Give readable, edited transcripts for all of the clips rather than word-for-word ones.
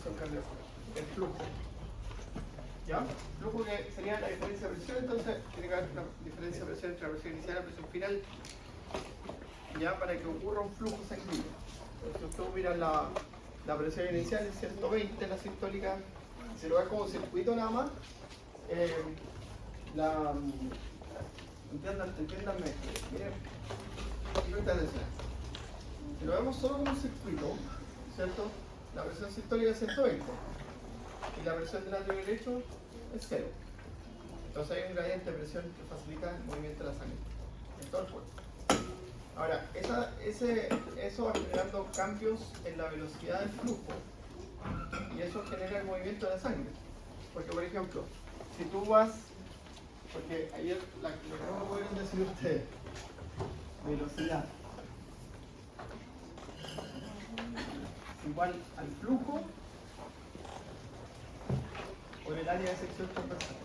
función cardiovascular, el flujo. ¿Ya? Flujo que sería la diferencia de presión, entonces tiene que haber una diferencia de presión entre la presión inicial y la presión final, ya, para que ocurra un flujo sanguíneo. Entonces, si usted mira la presión inicial es 120 en la sistólica, si lo ve como un circuito nada más, entiéndanme, miren, presta atención. Si lo vemos solo como un circuito, ¿cierto? La presión sistólica es 120 y la presión del atrio derecho es 0. Entonces hay un gradiente de presión que facilita el movimiento de la sangre en todo el cuerpo. Ahora, eso va generando cambios en la velocidad del flujo y eso genera el movimiento de la sangre. Porque, por ejemplo, si tú vas, porque ayer lo que no me pudieron decir ustedes, velocidad igual al flujo por el área de sección transversal.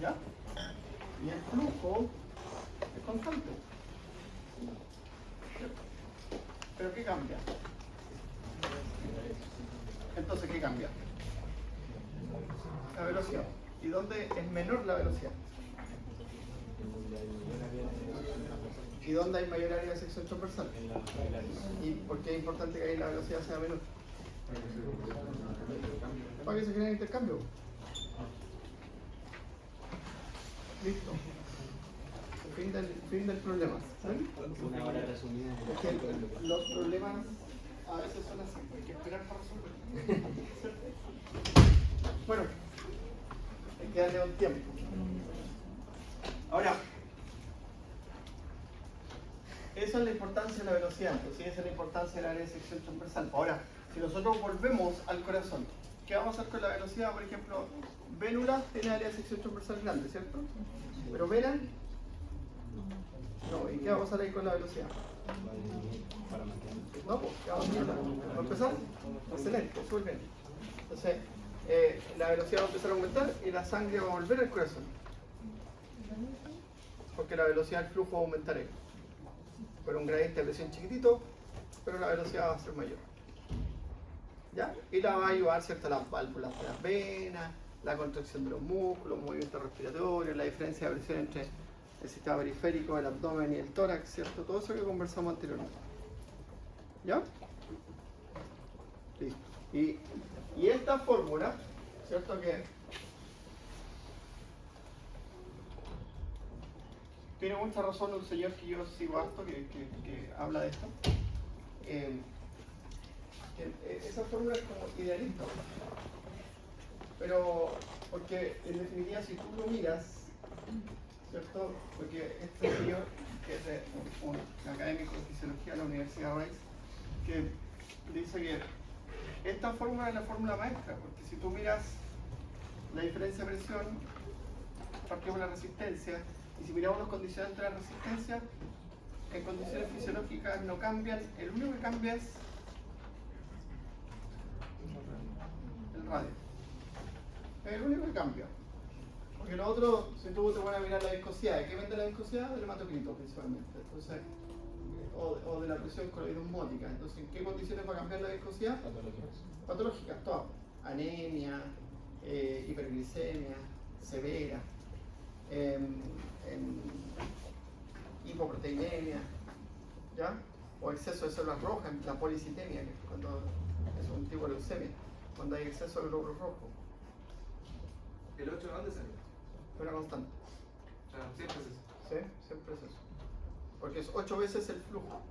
¿Ya? Y el flujo es constante. ¿Pero qué cambia? Entonces, ¿qué cambia? La velocidad. ¿Y dónde es menor la velocidad? ¿Y dónde hay mayor área de sección transversal? ¿Y por qué es importante que ahí la velocidad sea menor? Para que se genere intercambio. Listo. Fin del problema. ¿Sí? Una hora resumida. Es que los problemas a veces son así, hay que esperar para resolver. Bueno, hay que darle un tiempo. Ahora, esa es la importancia de la velocidad, entonces esa es la importancia del área de sección transversal. Ahora, si nosotros volvemos al corazón, ¿qué vamos a hacer con la velocidad? Por ejemplo, vénula tiene área de sección transversal grande, ¿cierto? Pero vena, no. ¿Y qué vamos a hacer ahí con la velocidad? No, pues, ¿qué vamos a hacer? ¿Va a empezar? Excelente, súper bien. Entonces, la velocidad va a empezar a aumentar y la sangre va a volver al corazón. Porque la velocidad del flujo va a aumentar ahí. Con un gradiente de presión chiquitito, pero la velocidad va a ser mayor. ¿Ya? Y la va a ayudar, ¿cierto? Las válvulas de las venas, la contracción de los músculos, movimientos respiratorios, la diferencia de presión entre el sistema periférico, el abdomen y el tórax, ¿cierto? Todo eso que conversamos anteriormente. ¿Ya? Listo. Y esta fórmula, ¿cierto? Que tiene mucha razón un señor que yo sigo harto, que habla de esto. Esa fórmula es como idealista, pero porque en definitiva si tú lo miras, ¿cierto? Porque este señor, que es de un académico de fisiología de la Universidad Rice, que dice que esta fórmula es la fórmula maestra, porque si tú miras la diferencia de presión, partimos de la resistencia, y si miramos los condicionantes de la resistencia, en condiciones fisiológicas no cambian, el único que cambia es el radio. Es el único que cambia. Porque lo otro, si tú te pones a mirar la viscosidad, ¿de qué vende la viscosidad? Del hematocrito principalmente. Entonces, o de la presión coloidosmótica. Entonces, ¿en qué condiciones va a cambiar la viscosidad? Patológicas, todas. Anemia, hiperglicemia, severa, hipoproteinemia, ¿ya? O exceso de células rojas, la policitemia, que es cuando es un tipo de leucemia, cuando hay exceso de glóbulos rojos. ¿El 8 de dónde salió? Una constante. O sea, siempre es eso. ¿Sí? Siempre es eso. Porque es 8 veces el flujo.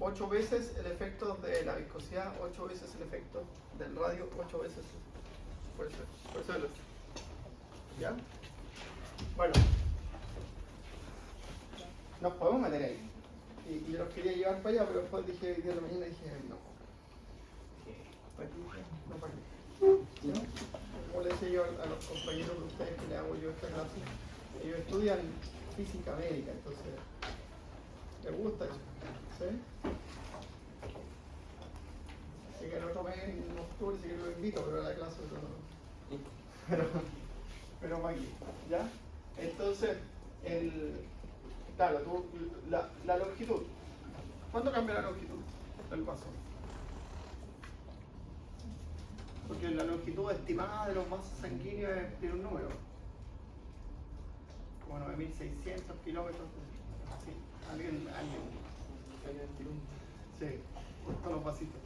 8 veces el efecto de la viscosidad, 8 veces el efecto del radio, 8 veces. Por eso es el 8. ¿Ya? Bueno. Nos podemos meter ahí. Y yo los quería llevar para allá, pero después dije, hoy día de la mañana dije, no. ¿Para qué? No, para qué. ¿No? Como le decía yo a los compañeros de ustedes que le hago yo esta clase, ellos estudian física médica, entonces les gusta eso, ¿sí? Así que el otro mes en octubre sí que lo invito, pero a la clase pero para aquí, ¿ya? Entonces, claro, la longitud. ¿Cuánto cambia la longitud del vaso? porque la longitud estimada de los vasos sanguíneos tiene un número. Como 9.600 kilómetros. Sí, alguien. Sí, por todos los vasitos.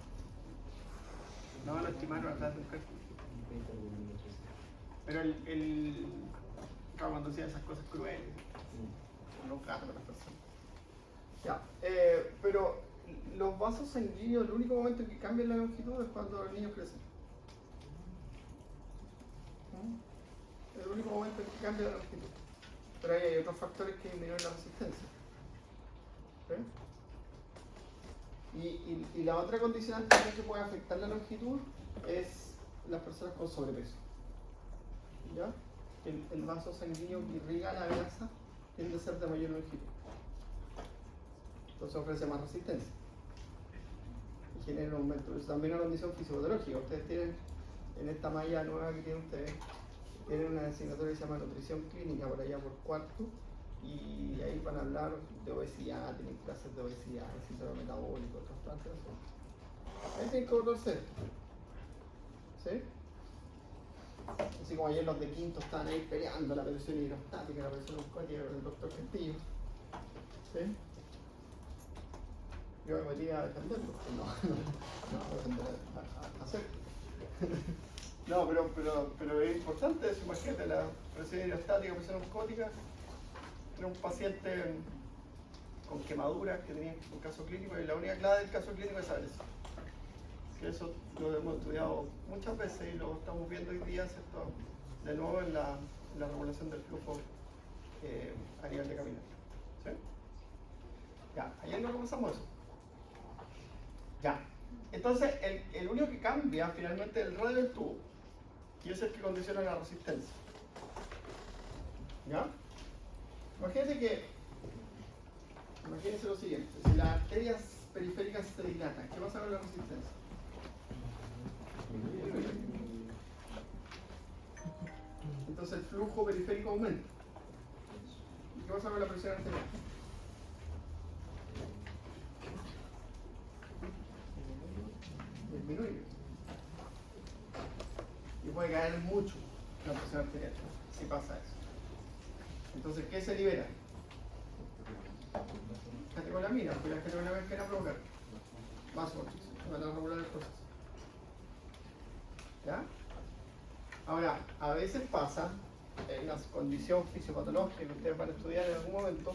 No lo estimaron a través de un cálculo. Pero claro, cuando hacían esas cosas crueles, no cagan a las personas. Ya, pero los vasos sanguíneos, el único momento en que cambian la longitud es cuando los niños crecen. El único momento en que cambia la longitud. Pero ahí hay otros factores que disminuyen la resistencia. ¿Sí? Y la otra condicionante que puede afectar la longitud es las personas con sobrepeso. ¿Ya? El vaso sanguíneo que irriga la grasa tiende a ser de mayor longitud. Entonces ofrece más resistencia. Y genera un aumento. Es también una condición fisiopatológica. Ustedes tienen, en esta malla nueva que tienen ustedes, tienen una asignatura que se llama nutrición clínica por allá por cuarto. Y ahí van a hablar de obesidad, tienen clases de obesidad, de síndrome metabólico, otras cosas. Ahí tienen que acordarse. ¿Sí? Así como ayer los de quinto estaban ahí peleando la presión hidrostática, la presión osmótica con el doctor Castillo. ¿Sí? Yo me metí a defenderlo. No, defender a hacer. No, pero es importante eso, imagínate, la presión hidrostática, presión osmótica. Era un paciente con quemaduras que tenía un caso clínico y la única clave del caso clínico es saber eso. Que eso lo hemos estudiado muchas veces y lo estamos viendo hoy día, ¿cierto? De nuevo en la regulación del flujo a nivel de caminar. ¿Sí? Ya, ayer no repasamos eso. Ya. Entonces, el único que cambia finalmente es el radio del tubo y es el que condiciona la resistencia. ¿Ya? Imagínense lo siguiente, si las arterias periféricas se dilatan, ¿qué pasa con la resistencia? Entonces el flujo periférico aumenta. ¿Y qué pasa con la presión arterial? Disminuye. Y puede caer mucho la presión arterial si pasa eso. Entonces, ¿qué se libera? Catecolamina, porque las catecolaminas quieren provocar vasoconstricción, van a regular el proceso. ¿Ya? Ahora, a veces pasa en una condición fisiopatológica que ustedes van a estudiar en algún momento,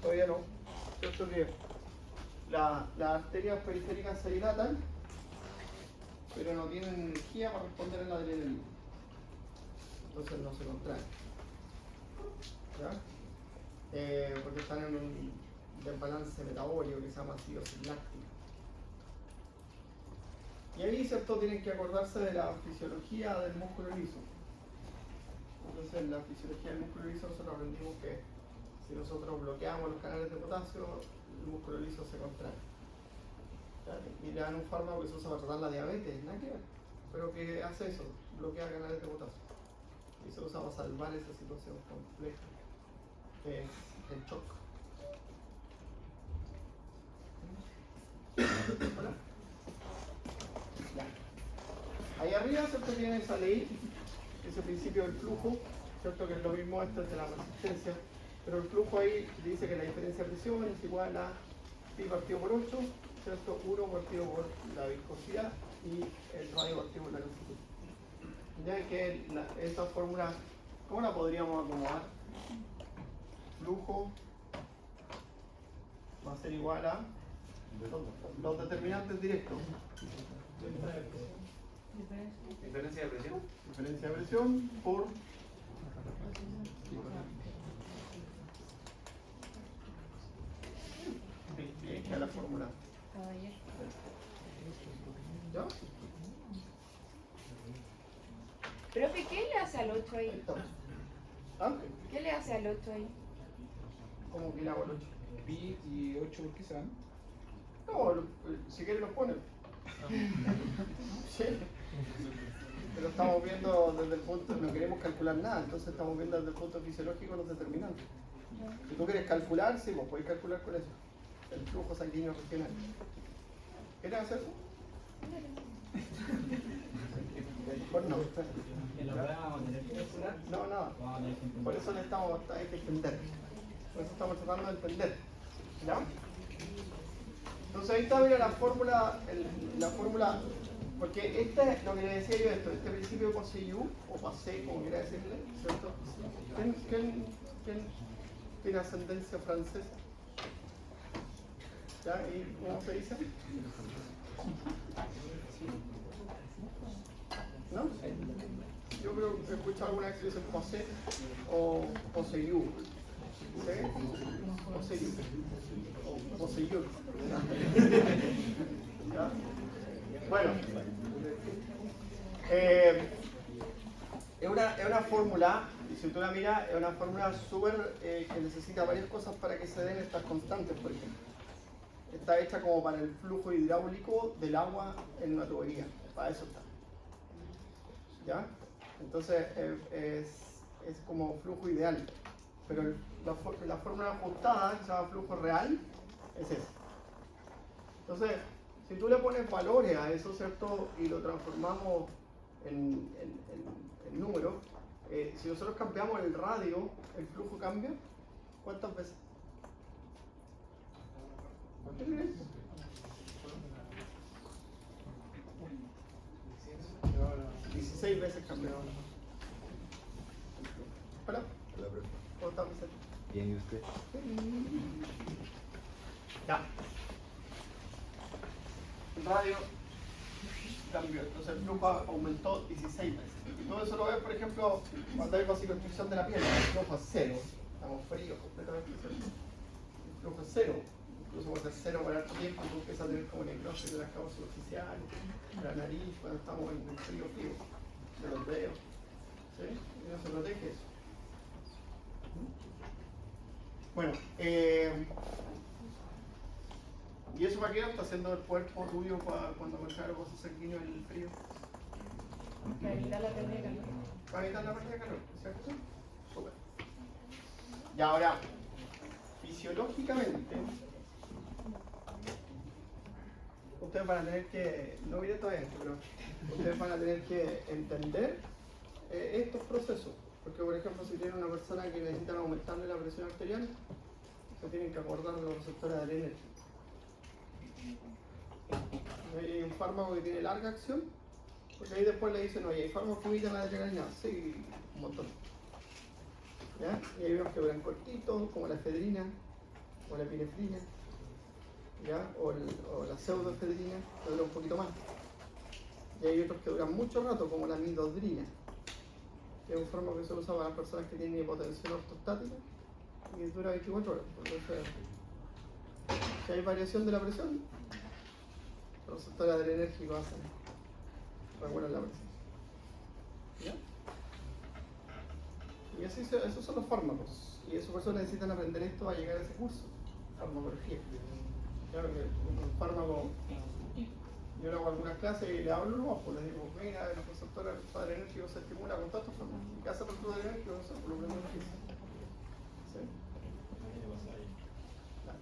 todavía no, ¿cierto? Que las arterias periféricas se dilatan, pero no tienen energía para responder a la adrenalina. Entonces no se contraen. ¿Ya? Porque están en un desbalance metabólico que se llama acidosis láctica. Y ahí, ¿cierto? Tienen que acordarse de la fisiología del músculo liso. Entonces, en la fisiología del músculo liso nosotros aprendimos que si nosotros bloqueamos los canales de potasio, el músculo liso se contrae. ¿Ya? Y le dan un fármaco que se usa para tratar la diabetes, nada que ver, pero que hace eso, bloquea canales de potasio. Y se usa para salvar esa situación compleja, que es el shock. ¿Hola? Ya. Ahí arriba, ¿cierto? Tiene esa ley, ese principio del flujo, ¿cierto? Que es lo mismo esto es de la resistencia, pero el flujo ahí dice que la diferencia de presión es igual a pi partido por 8, ¿cierto? 1 partido por la viscosidad y el radio partido por la longitud. Ya que esta fórmula, ¿cómo la podríamos acomodar? Flujo va a ser igual a los determinantes directos. Diferencia de presión. Diferencia de presión por que la fórmula. ¿Ya? Profe, ¿qué le hace al 8 Ahí ahí? estamos. ¿Ah? ¿Qué le hace al 8 ahí? ¿Cómo que le hago el 8? Pi y 8, ¿por qué se van? No, si quiere los ponen. Sí. Pero estamos viendo desde el punto, no queremos calcular nada, entonces estamos viendo desde el punto fisiológico los determinantes. Si tú quieres calcular, sí, vos podés calcular con eso. El flujo sanguíneo regional. ¿Quieres hacer eso? Por no. En la prueba vamos a tener que calcular. No, nada. Vamos a tener que entender. Por eso hay que entender. Por eso estamos tratando de entender. ¿Ya? Entonces ahí está, mira la fórmula, porque este, lo que le decía yo esto, este principio de Posseu, o Passé, como quiera decirle, ¿cierto? ¿Quién tiene ascendencia francesa? ¿Ya? ¿Y cómo se dice? ¿No? Yo creo que he escuchado alguna vez que dicen Passé o Posseu. ¿Sí? Posseu. O Posseu. ¿Ya? Bueno, es una fórmula, y si tú la miras, es una fórmula súper que necesita varias cosas para que se den estas constantes, por ejemplo. Está hecha como para el flujo hidráulico del agua en una tubería, para eso está. ¿Ya? Entonces es como flujo ideal, pero la fórmula ajustada, que se llama flujo real, es esa. Entonces, si tú le pones valores a eso, ¿cierto? Y lo transformamos en números, si nosotros cambiamos el radio, el flujo cambia, ¿cuántas veces? ¿Cuánto crees? No, 16 veces cambió. Hola. Hola, profe. ¿Cómo está, Vicente? Bien, ¿y usted? Ya. El radio cambió, entonces el flujo aumentó 16 veces. Y todo eso lo ves, por ejemplo, cuando hay vasoconstricción de la piel, el flujo es cero. Estamos fríos completamente. El flujo es cero. Incluso puede ser cero por harto tiempo, tú empiezas a tener como necrosis de las capas superficiales, de la nariz, cuando estamos en el frío, de los dedos. ¿Sí? Y no se protege eso. Bueno, ¿y eso para qué está haciendo el cuerpo tuyo cuando marcar los vasos sanguíneos en el frío? Para evitar la pérdida de calor. Para evitar la pérdida de calor, ¿cierto? Súper. Y ahora, fisiológicamente, ustedes van a tener que, no miré todavía esto, pero ustedes van a tener que entender estos procesos. Porque, por ejemplo, si tienen una persona que necesitan aumentarle la presión arterial, se tienen que acordar de los receptores de adrenérgico. Hay un fármaco que tiene larga acción, porque ahí después le dicen, oye, hay fármacos que evitan la adrenalina, sí, un montón. ¿Ya? Y hay unos que duran cortitos, como la efedrina, o la epinefrina, ¿ya? O la pseudoefedrina, que dura un poquito más. Y hay otros que duran mucho rato, como la midodrina, que es un fármaco que se usa para las personas que tienen hipotensión ortostática y dura 24 horas. Entonces, si hay variación de la presión, los receptores adrenérgicos regulan la presión. ¿Ya? Y así esos son los fármacos. Y eso por eso necesitan aprender esto a llegar a ese curso, farmacología. Claro que un fármaco, yo le hago algunas clases y le hablo los ojos, les digo, mira, los receptores adrenérgicos se estimulan con todos estos fármacos. ¿Qué hace el receptor adrenérgico? No sé, por lo primero que hice. ¿Sí? Claro.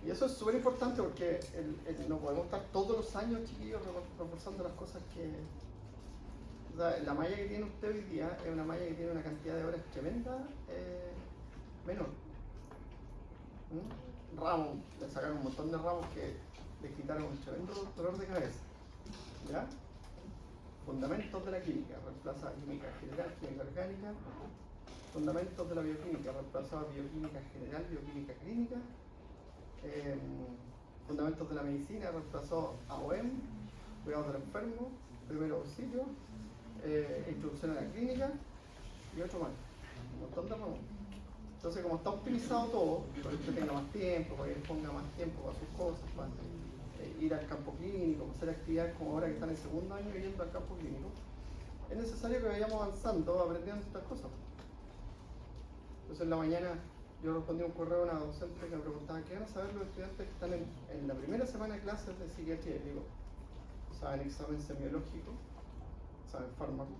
Y eso es súper importante porque no podemos estar todos los años, chiquillos, reforzando las cosas que... O sea, la malla que tiene usted hoy día es una malla que tiene una cantidad de horas tremenda menor. Ramos, le sacaron un montón de ramos que le quitaron un tremendo dolor de cabeza. ¿Ya? Fundamentos de la química, reemplaza química general, química orgánica. Fundamentos de la bioquímica, reemplaza bioquímica general, bioquímica clínica. Fundamentos de la medicina, reemplazó AOM, cuidados del enfermo, primer auxilio, introducción a la clínica y otro más. Un montón de ramos. Entonces, como está optimizado todo, para que usted tenga más tiempo, para que él ponga más tiempo para sus cosas, para ir al campo clínico, hacer actividades como ahora que están en segundo año yendo al campo clínico, es necesario que vayamos avanzando, aprendiendo estas cosas. Entonces, en la mañana yo respondí un correo a una docente que me preguntaba qué van a saber los estudiantes que están en la primera semana de clases de psiquiatría. Y digo, saben examen semiológico, saben fármaco.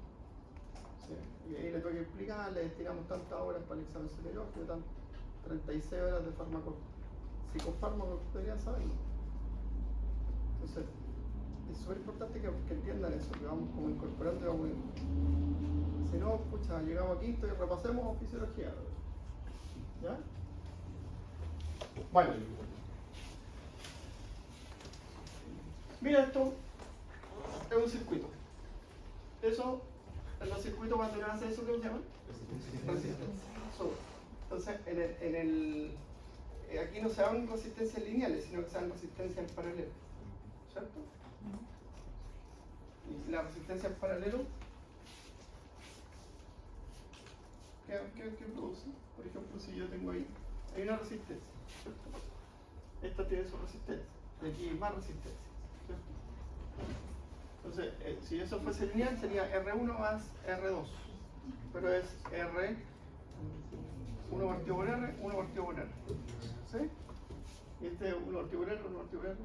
¿Sí? Y ahí le tuve que explicar, le destinamos tantas horas para el examen semiológico, 36 horas de fármaco, psicofármaco, que podrían saberlo. Entonces, es súper importante que entiendan eso, que vamos como incorporando y vamos viendo. Si no, pucha, llegamos a quinto y repasemos fisiología. ¿Ya? Bueno. Mira, esto es un circuito. Eso, en los circuitos cuando uno hace eso, ¿qué se llama? Resistencia. Entonces, aquí no se dan resistencias lineales, sino que se dan resistencias en paralelo. ¿Cierto? Y la resistencia en paralelo, ¿qué produce? Por ejemplo, si yo tengo ahí, hay una resistencia, ¿cierto? Esta tiene su resistencia, y aquí hay más resistencia, ¿cierto? Entonces, si eso fuese lineal, sería R1 más R2, pero es R, 1 partido por R, 1 partido por R, ¿sí? Y este 1 partido por R, 1 partido por R,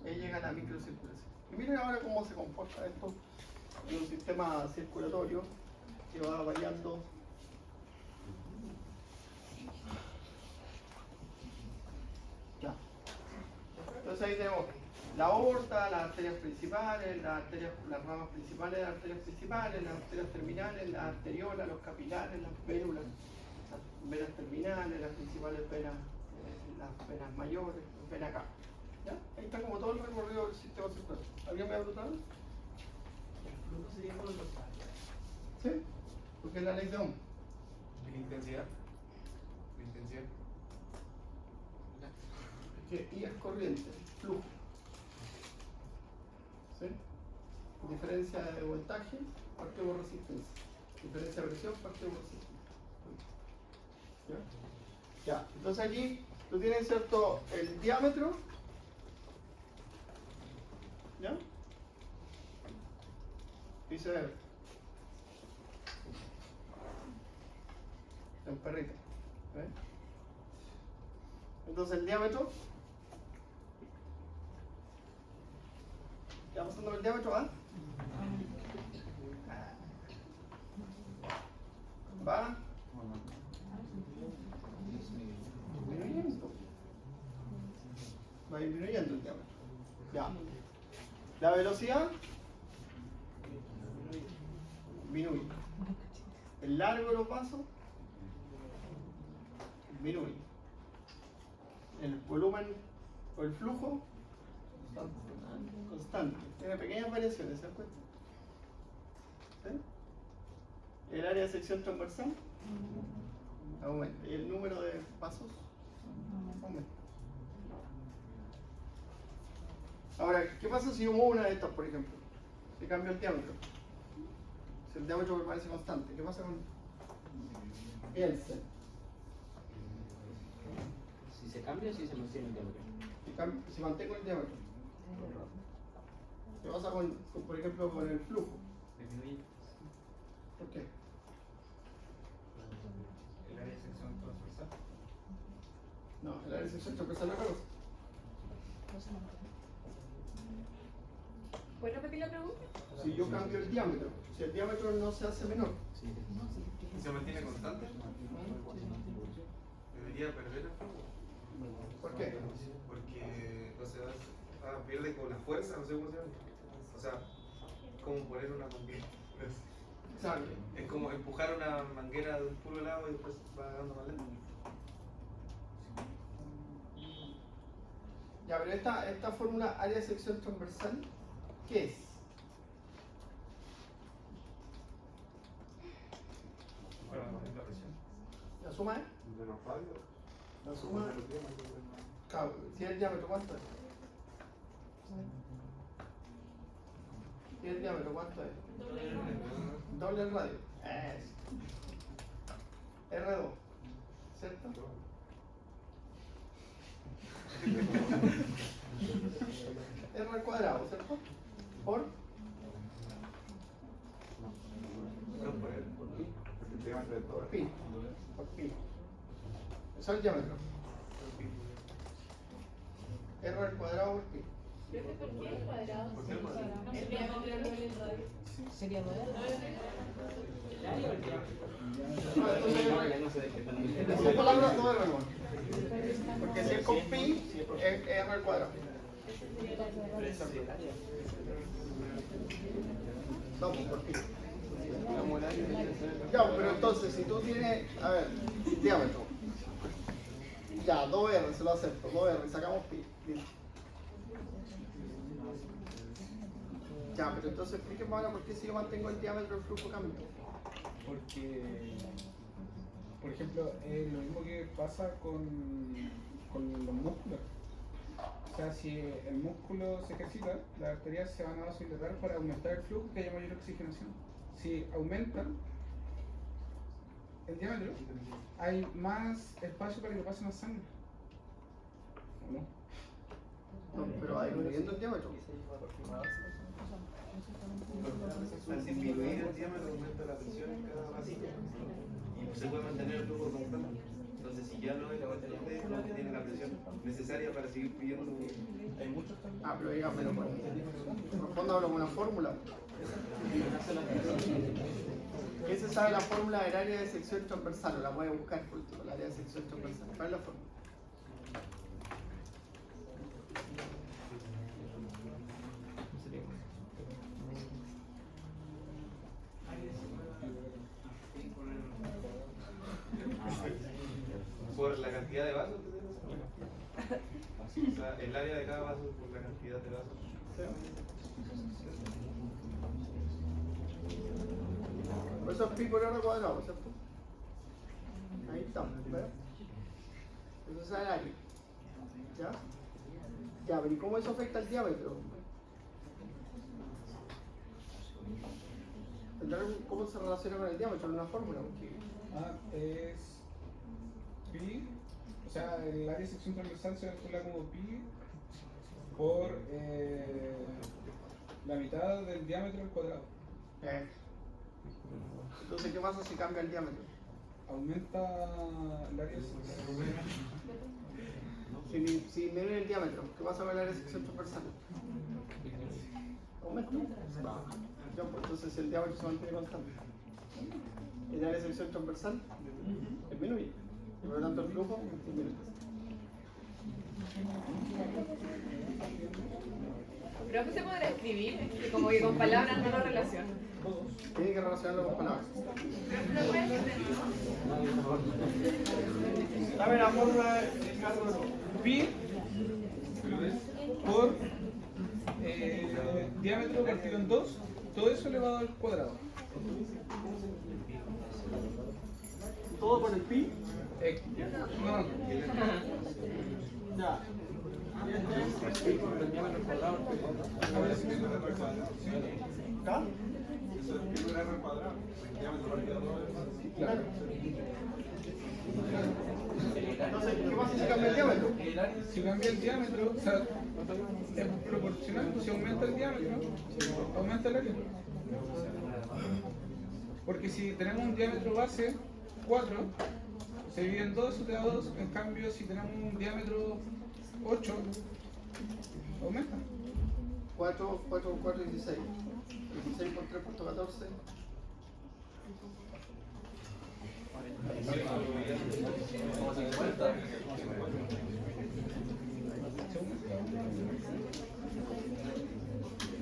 ahí llega la microcirculación. Y miren ahora cómo se comporta esto en un sistema circulatorio que va variando. Ya. Entonces ahí tenemos la aorta, las arterias principales, las ramas principales de las arterias principales, las arterias terminales, las arteriolas, los capilares, las vénulas, las venas terminales, las principales venas, las venas mayores, las venas acá. ¿Ya? Ahí está como todo el recorrido del sistema circulatorio. ¿Alguien me ha preguntado? El flujo sería con los áreas. ¿Sí? Porque es la ley de Ohm. ¿Y la intensidad? La intensidad. Que I es corriente, flujo. ¿Sí? Diferencia de voltaje, partido por resistencia. Diferencia de presión, partido por resistencia. ¿Ya? Ya. Entonces aquí tú tienes, ¿cierto?, el diámetro. ¿Ya? Dice el perrito. ¿Ves? Entonces el diámetro. ¿Ya pasando el diámetro? Va disminuyendo. Va disminuyendo el diámetro. Ya. La velocidad disminuye. El largo de los vasos disminuye. El volumen o el flujo constante. Tiene pequeñas variaciones, ¿se dan cuenta? ¿Sí? El área de sección transversal aumenta. Y el número de pasos aumenta. Ahora, ¿qué pasa si yo muevo una de estas, por ejemplo? Si cambio el diámetro. Si el diámetro permanece constante, ¿qué pasa con Piensen? Si se cambia, si se mantiene el diámetro. Si mantengo el diámetro. ¿Qué pasa por ejemplo, con el flujo? Disminuye. ¿Por qué? El área de sección transversal. No, el área de sección transversal no es otra cosa. ¿Puedes repetir la pregunta? Si yo cambio el diámetro, si el diámetro no se hace menor, ¿Y se mantiene constante? Debería perder el flujo. ¿por qué? Porque, o sea, pierde como la fuerza, no sé cómo se llama. O sea, como poner una manguera. Exacto. Es como empujar una manguera de un puro lado y después va dando más lento. Ya, pero esta fórmula área de sección transversal, ¿qué es? Para la presión. ¿La suma es? De los radios. La suma, claro, si es el diámetro, ¿cuánto es? Si es el diámetro, ¿cuánto es? Doble el radio. Eso. R2, ¿cierto? R al cuadrado, ¿cierto? Por pi. Por pi. Eso es el diámetro. R al cuadrado por pi. ¿Por qué el cuadrado? ¿Por qué el cuadrado? El diámetro no es el radio. Sería moderno. ¿El área o el diámetro? No sé de qué están diciendo. En palabras no de remolque. Porque si es con pi, es R al cuadrado. No, pues por qué. Ya, pero entonces, si tú tienes, a ver, diámetro. Ya, 2R, se lo acepto, 2R, sacamos pi. Listo. Ya, pero entonces explíqueme ahora por qué si yo mantengo el diámetro del flujo cambia. Porque, por ejemplo, es lo mismo que pasa con los músculos. O sea, si el músculo se ejercita, las arterias se van a vasodilatar para aumentar el flujo, que haya mayor oxigenación. Si aumentan el diámetro, hay más espacio para que pase más sangre. ¿O no? No, pero hay disminuyendo el diámetro. Al disminuir el diámetro aumenta la presión en cada vaso y se puede mantener el flujo constante. Entonces, si ya no es la constante, no tiene la presión necesaria para seguir pidiendo. Hay muchos también. Ah, pero dígamelo, pues. Respóndamelo con una fórmula. ¿Qué se sabe la fórmula del área de sección transversal? La voy a buscar por último, el área de sección transversal. ¿Cuál es la fórmula? Por la cantidad de vasos que tenemos. O sea, el área de cada vaso por la cantidad de vasos. Por eso es pi por r cuadrado, ¿cierto? Ahí está, ¿ves? Eso es el área. ¿Ya? Ya, pero ¿y cómo eso afecta al diámetro? ¿Cómo se relaciona con el diámetro? ¿En una fórmula? Es pi, o sea, el área de sección transversal se calcula como pi por la mitad del diámetro al cuadrado. Entonces, ¿qué pasa si cambia el diámetro? Aumenta el área de sección. Si disminuye el diámetro, ¿qué pasa con el área de sección transversal? Aumenta. Ya, pues, entonces si el diámetro se mantiene constante, el área de sección transversal disminuye. Y por lo tanto el flujo disminuye. Pero ¿cómo se podrá escribir? Es que como que con palabras no lo relaciono. Tiene que relacionarlo con palabras. Dame la fórmula del caso Pi por diámetro partido en 2, todo eso elevado al cuadrado. todo por el pi. No, Ya. ¿Está? Claro. Entonces, ¿qué pasa si cambia el diámetro? si cambia el diámetro, o sea, es proporcional, si aumenta el diámetro, aumenta el área. Porque si tenemos un diámetro base 4, se divide en 2, eso te da 2. En cambio, si tenemos un diámetro 8, aumenta. 4 por 4, 16. 16 por 3 por 14.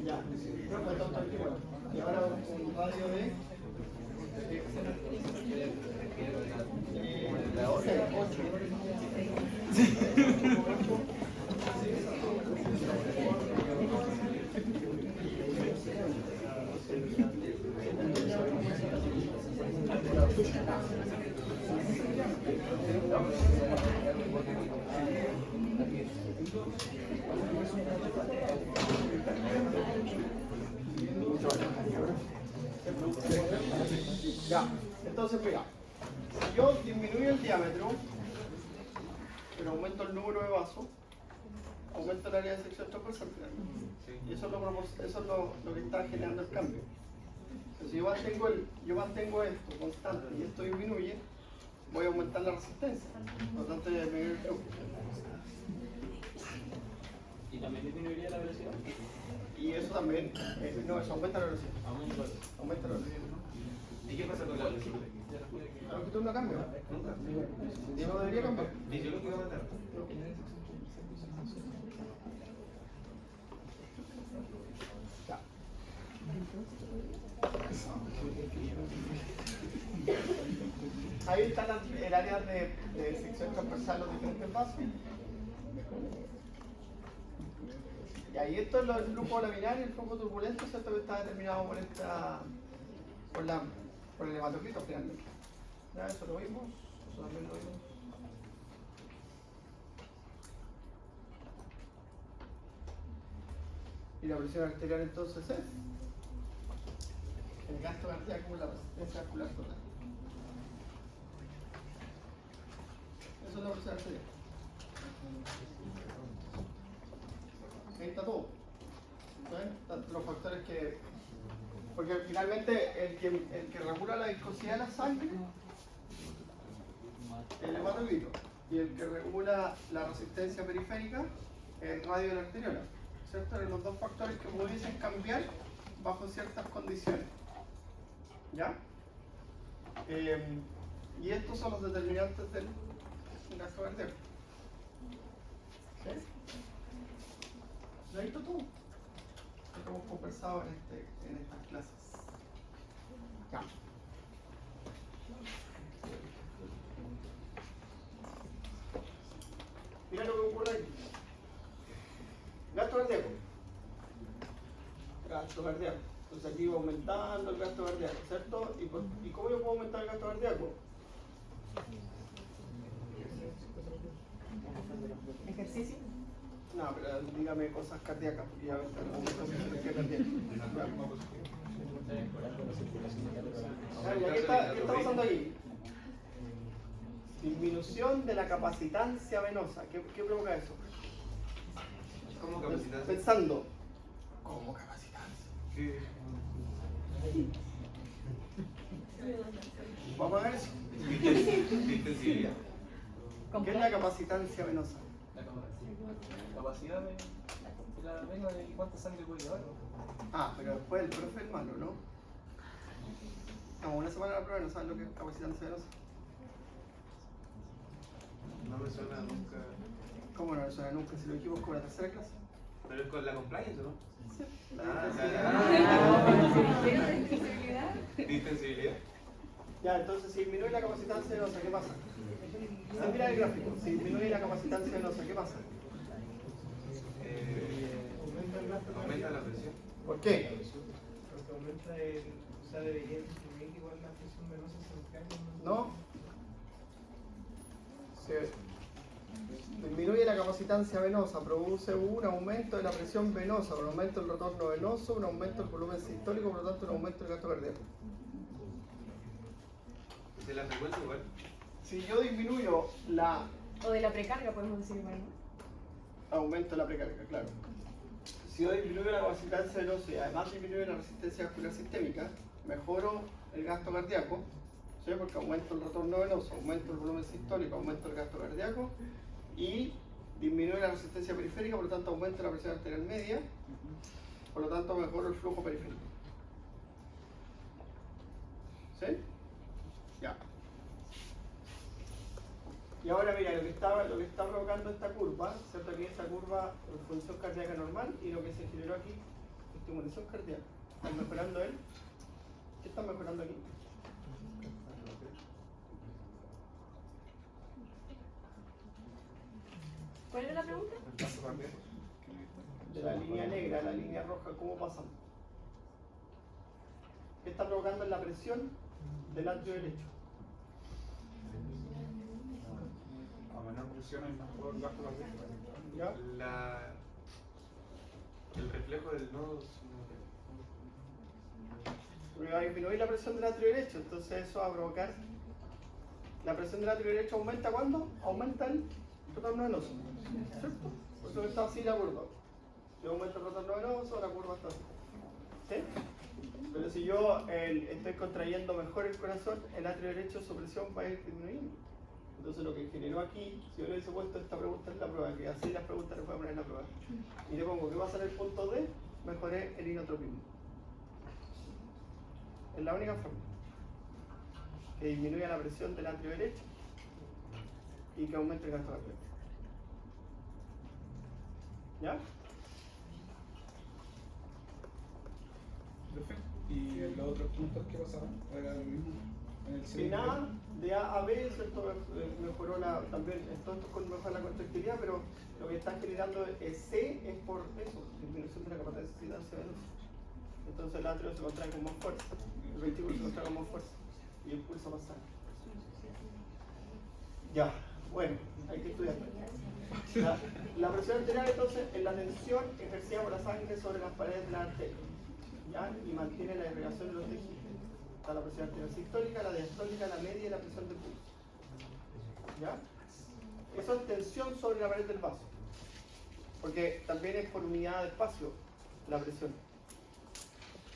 Ya. Y ahora un radio de. La hora. Ya, entonces mira, si yo disminuyo el diámetro, pero aumento el número de vasos, aumento el área de sección transversal. Y eso es lo que está generando el cambio. Entonces, si yo mantengo esto constante y esto disminuye, voy a aumentar la resistencia. Por lo tanto, voy a disminuir el flujo. ¿Y también disminuiría la velocidad? Y eso también, no, eso aumenta la velocidad. Aumenta la velocidad. ¿Y qué pasa con la longitud? La longitud no cambia. Nunca. No debería cambiar. Dice lo que va a matar. Ya. Ahí está el área de sección transversal, los diferentes vasos. Y ahí esto es el flujo laminar y el flujo turbulento, ¿cierto? Que está determinado por el hematocrito finalmente. ¿Ya? Eso lo vimos, eso también lo vimos. Y la presión arterial entonces es el gasto cardíaco por la resistencia vascular total. Eso es la presión arterial. Ahí está todo. ¿Ven? Tanto los factores que... Porque finalmente el que regula la viscosidad de la sangre es el hematocrito. Y el que regula la resistencia periférica es el radio de la arteriola. ¿Cierto? Eran los dos factores que pudiesen cambiar bajo ciertas condiciones. ¿Ya? Y estos son los determinantes del gasto cardíaco. ¿Sí? ¿Lo he visto tú? Lo que hemos conversado en estas clases. Ya. Mira lo que ocurre aquí. Gasto cardíaco. Gasto cardíaco. Entonces aquí va aumentando el gasto cardíaco, ¿cierto? ¿Y cómo yo puedo aumentar el gasto cardíaco? Ejercicio. No, pero dígame cosas cardíacas, porque ya ves que no cosas cardíacas. ¿Qué está pasando aquí? Disminución de la capacitancia venosa. ¿Qué provoca eso? ¿Cómo capacitancia? Pensando. ¿Cómo capacitancia? ¿Qué? Vamos a ver eso. ¿Qué intensividad? ¿Qué es la capacitancia venosa? La capacidad de la vena de cuánta sangre puede llevar. Ah, pero después el profe es malo, ¿no? Estamos una semana de la prueba y no saben lo que es capacitancia venosa. No me suena nunca. ¿Cómo no le suena nunca? Si lo dijimos como la tercera clase. Pero es con la compliance, ¿no? Sí. Sensibilidad. Intensibilidad. Ya, entonces si disminuye la capacitancia venosa, ¿qué pasa? Mira el gráfico. Si disminuye la capacitancia venosa, ¿qué pasa? Aumenta la presión. ¿Por qué? Porque aumenta el, o sea, debería disminuir igual la presión venosa central. ¿No? Se disminuye la capacitancia venosa, produce un aumento de la presión venosa, un aumento del retorno venoso, un aumento del volumen sistólico, por lo tanto un aumento del gasto cardíaco. ¿De la frecuencia igual? Si yo disminuyo la... O de la precarga, podemos decir igual, ¿no? Aumento de la precarga, claro. Si yo disminuyo la capacitancia venosa y además disminuyo la resistencia vascular sistémica, mejoro el gasto cardíaco, ¿sí? Porque aumento el retorno venoso, aumento el volumen sistólico, aumento el gasto cardíaco y disminuyo la resistencia periférica, por lo tanto aumento la presión arterial media, por lo tanto mejoro el flujo periférico. ¿Sí? Ya. Y ahora mira, lo que está provocando esta curva, ¿cierto? Aquí esta curva de función cardíaca normal y lo que se generó aquí, estimulación cardíaca. ¿Están mejorando él? ¿Qué están mejorando aquí? ¿Cuál era la pregunta? De la línea negra a la línea roja, ¿cómo pasan? ¿Qué está provocando en la presión del atrio derecho? A menor presión hay mejor gasto cardíaco. ¿Ya? El reflejo del nodo. Porque va a disminuir la presión del atrio derecho, entonces eso va a provocar... La presión del atrio derecho aumenta ¿cuándo? Aumenta el retorno venoso, ¿cierto? Por eso está así la curva. Si aumenta el retorno venoso, la curva está así. ¿Sí? Pero si yo estoy contrayendo mejor el corazón, el atrio derecho, su presión va a ir disminuyendo. Entonces lo que generó aquí, si yo le hubiese puesto esta pregunta en la prueba, que así las preguntas les voy a poner en la prueba, y le pongo ¿qué pasa en el punto D? Mejoré el inotropismo. Es la única forma. Que disminuya la presión del atrio derecho y que aumente el gasto cardíaco. ¿Ya? Perfecto. ¿Y en los otros puntos qué pasaron? ¿Era lo mismo? En el En segundo. A, de A a B, ¿cierto? Mejoró también, esto es con mejorar la contractilidad, pero lo que está generando es C es por eso, disminución de la capacidad venosa. Entonces el atrio se contrae con más fuerza, el ventrículo se contrae con más fuerza y el pulso más sano. Ya, bueno, hay que estudiar. La presión arterial entonces es la tensión ejercida por la sangre sobre las paredes de la arteria, ¿ya? Y mantiene la irrigación de los tejidos. Está la presión arterial sistólica, la diastólica, la media y la presión del pulso. ¿Ya? Eso es tensión sobre la pared del vaso. Porque también es por unidad de espacio la presión.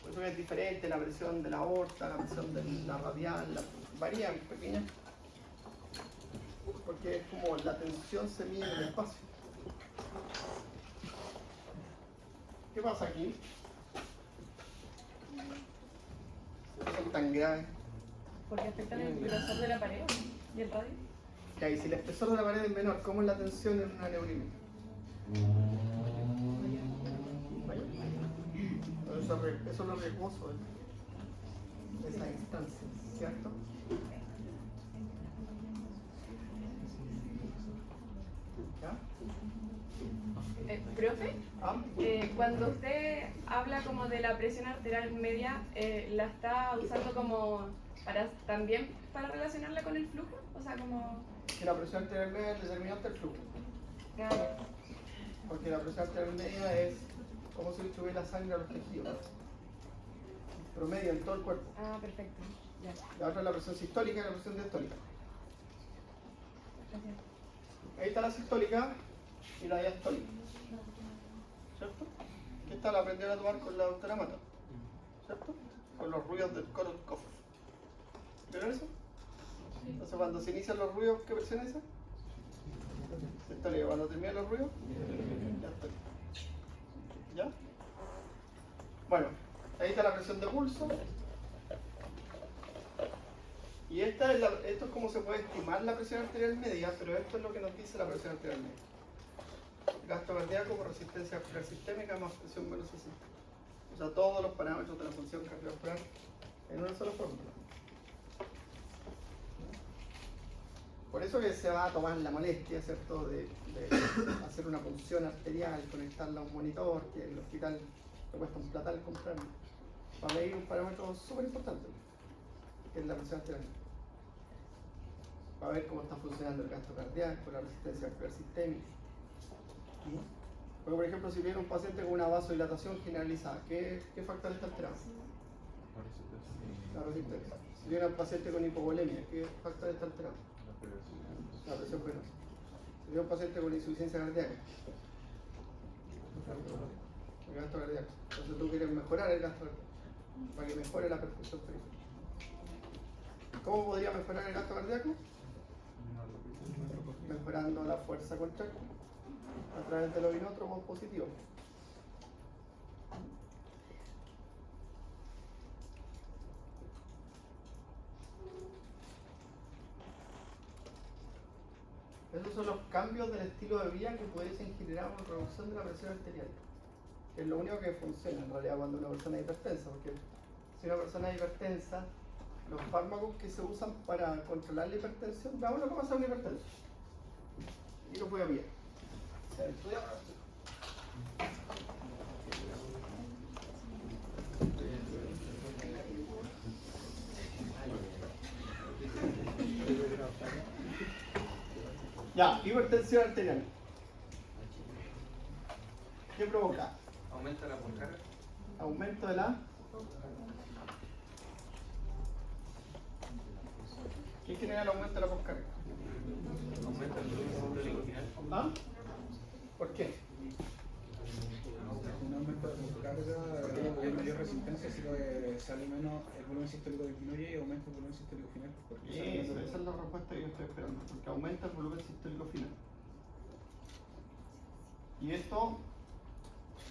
Por eso es diferente la presión de la aorta, la presión de la radial, varía en pequeñas. Porque es como la tensión se mide en el espacio. ¿Qué pasa aquí? ¿Por qué son tan graves? Porque afectan el grosor de la pared y el radio. Ya, y si el espesor de la pared es menor, ¿cómo es la tensión en una neurismo? Vaya. Eso es lo riesgoso de esa instancia, ¿cierto? ¿Ya? Profe, ¿Ah? cuando usted habla como de la presión arterial media, ¿la está usando como también para relacionarla con el flujo? O sea, como... Que la presión arterial media es determinante del flujo. Porque la presión arterial media es como si distribuye la sangre a los tejidos. Promedio en todo el cuerpo. Ah, perfecto. Ya. La otra es la presión sistólica y la presión diastólica. Gracias. Ahí está la sistólica y la diastólica. ¿Cierto? Que esta la aprendieron a tomar con la doctora Mata. ¿Cierto? Con los ruidos del Korotov. ¿Vieron eso? Entonces cuando se inician los ruidos, ¿qué presión es esa? Sistólica. Cuando terminan los ruidos, diastólica. ¿Ya? Bueno, ahí está la presión de pulso. Y esto es como se puede estimar la presión arterial media, pero esto es lo que nos dice la presión arterial media. Gasto cardíaco por resistencia arterial sistémica más presión venosa sistémica. O sea, todos los parámetros de la función cardiovascular en una sola fórmula. Por eso que se va a tomar la molestia, ¿cierto?, de hacer una punción arterial, conectarla a un monitor, que en el hospital te cuesta un platal comprarlo, para medir un parámetro súper importante, que es la presión arterial. Para ver cómo está funcionando el gasto cardíaco, la resistencia arterial sistémica. Porque, por ejemplo, si viene un paciente con una vasodilatación generalizada, ¿qué factor está alterado? La resistencia. Si viene un paciente con hipovolemia, ¿qué factor está alterado? La presión venosa. Si viene un paciente con insuficiencia cardíaca, el gasto cardíaco. Entonces tú quieres mejorar el gasto cardíaco para que mejore la perfusión periférica. ¿Cómo podría mejorar el gasto cardíaco? Mejorando la fuerza contráctil a través de los inótropos positivos. Esos son los cambios del estilo de vida que pudiesen generar una reducción de la presión arterial. Que es lo único que funciona en realidad cuando una persona es hipertensa, porque si una persona es hipertensa, los fármacos que se usan para controlar la hipertensión, veamos lo que pasa a un hipertenso. Y lo voy a pillar. Estudia para esto. Ya, hipertensión arterial. ¿Qué provoca? Aumenta la poscarga. Aumento de la... ¿Qué genera el aumento de la poscarga? Aumenta el volumen sistólico final. ¿Ah? ¿Por qué? Un aumento de carga, hay mayor resistencia, así que sale menos, el volumen sistólico disminuye y aumenta el volumen sistólico final. Porque sale Eso, menos. esa es la respuesta que yo estoy esperando, porque aumenta el volumen sistólico final. Y esto,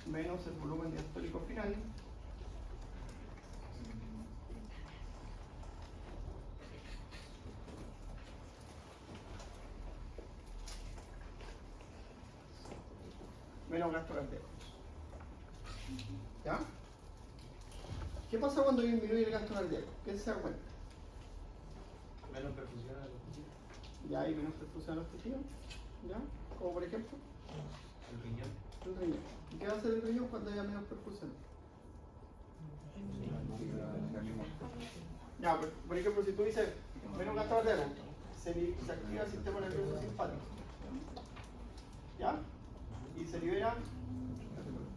menos el volumen diastólico final, menos gasto cardíaco. ¿Ya? ¿Qué pasa cuando disminuye el gasto cardíaco? ¿Qué se da cuenta? Menos perfusión a los tejidos. Ya hay menos perfusión a los tejidos, ¿ya? Como por ejemplo, El riñón. el riñón. ¿Y qué va a hacer el riñón cuando haya menos perfusión? Ya, por ejemplo, si tú dices menos gasto cardíaco, se activa el sistema nervioso simpático, ¿ya? Y se libera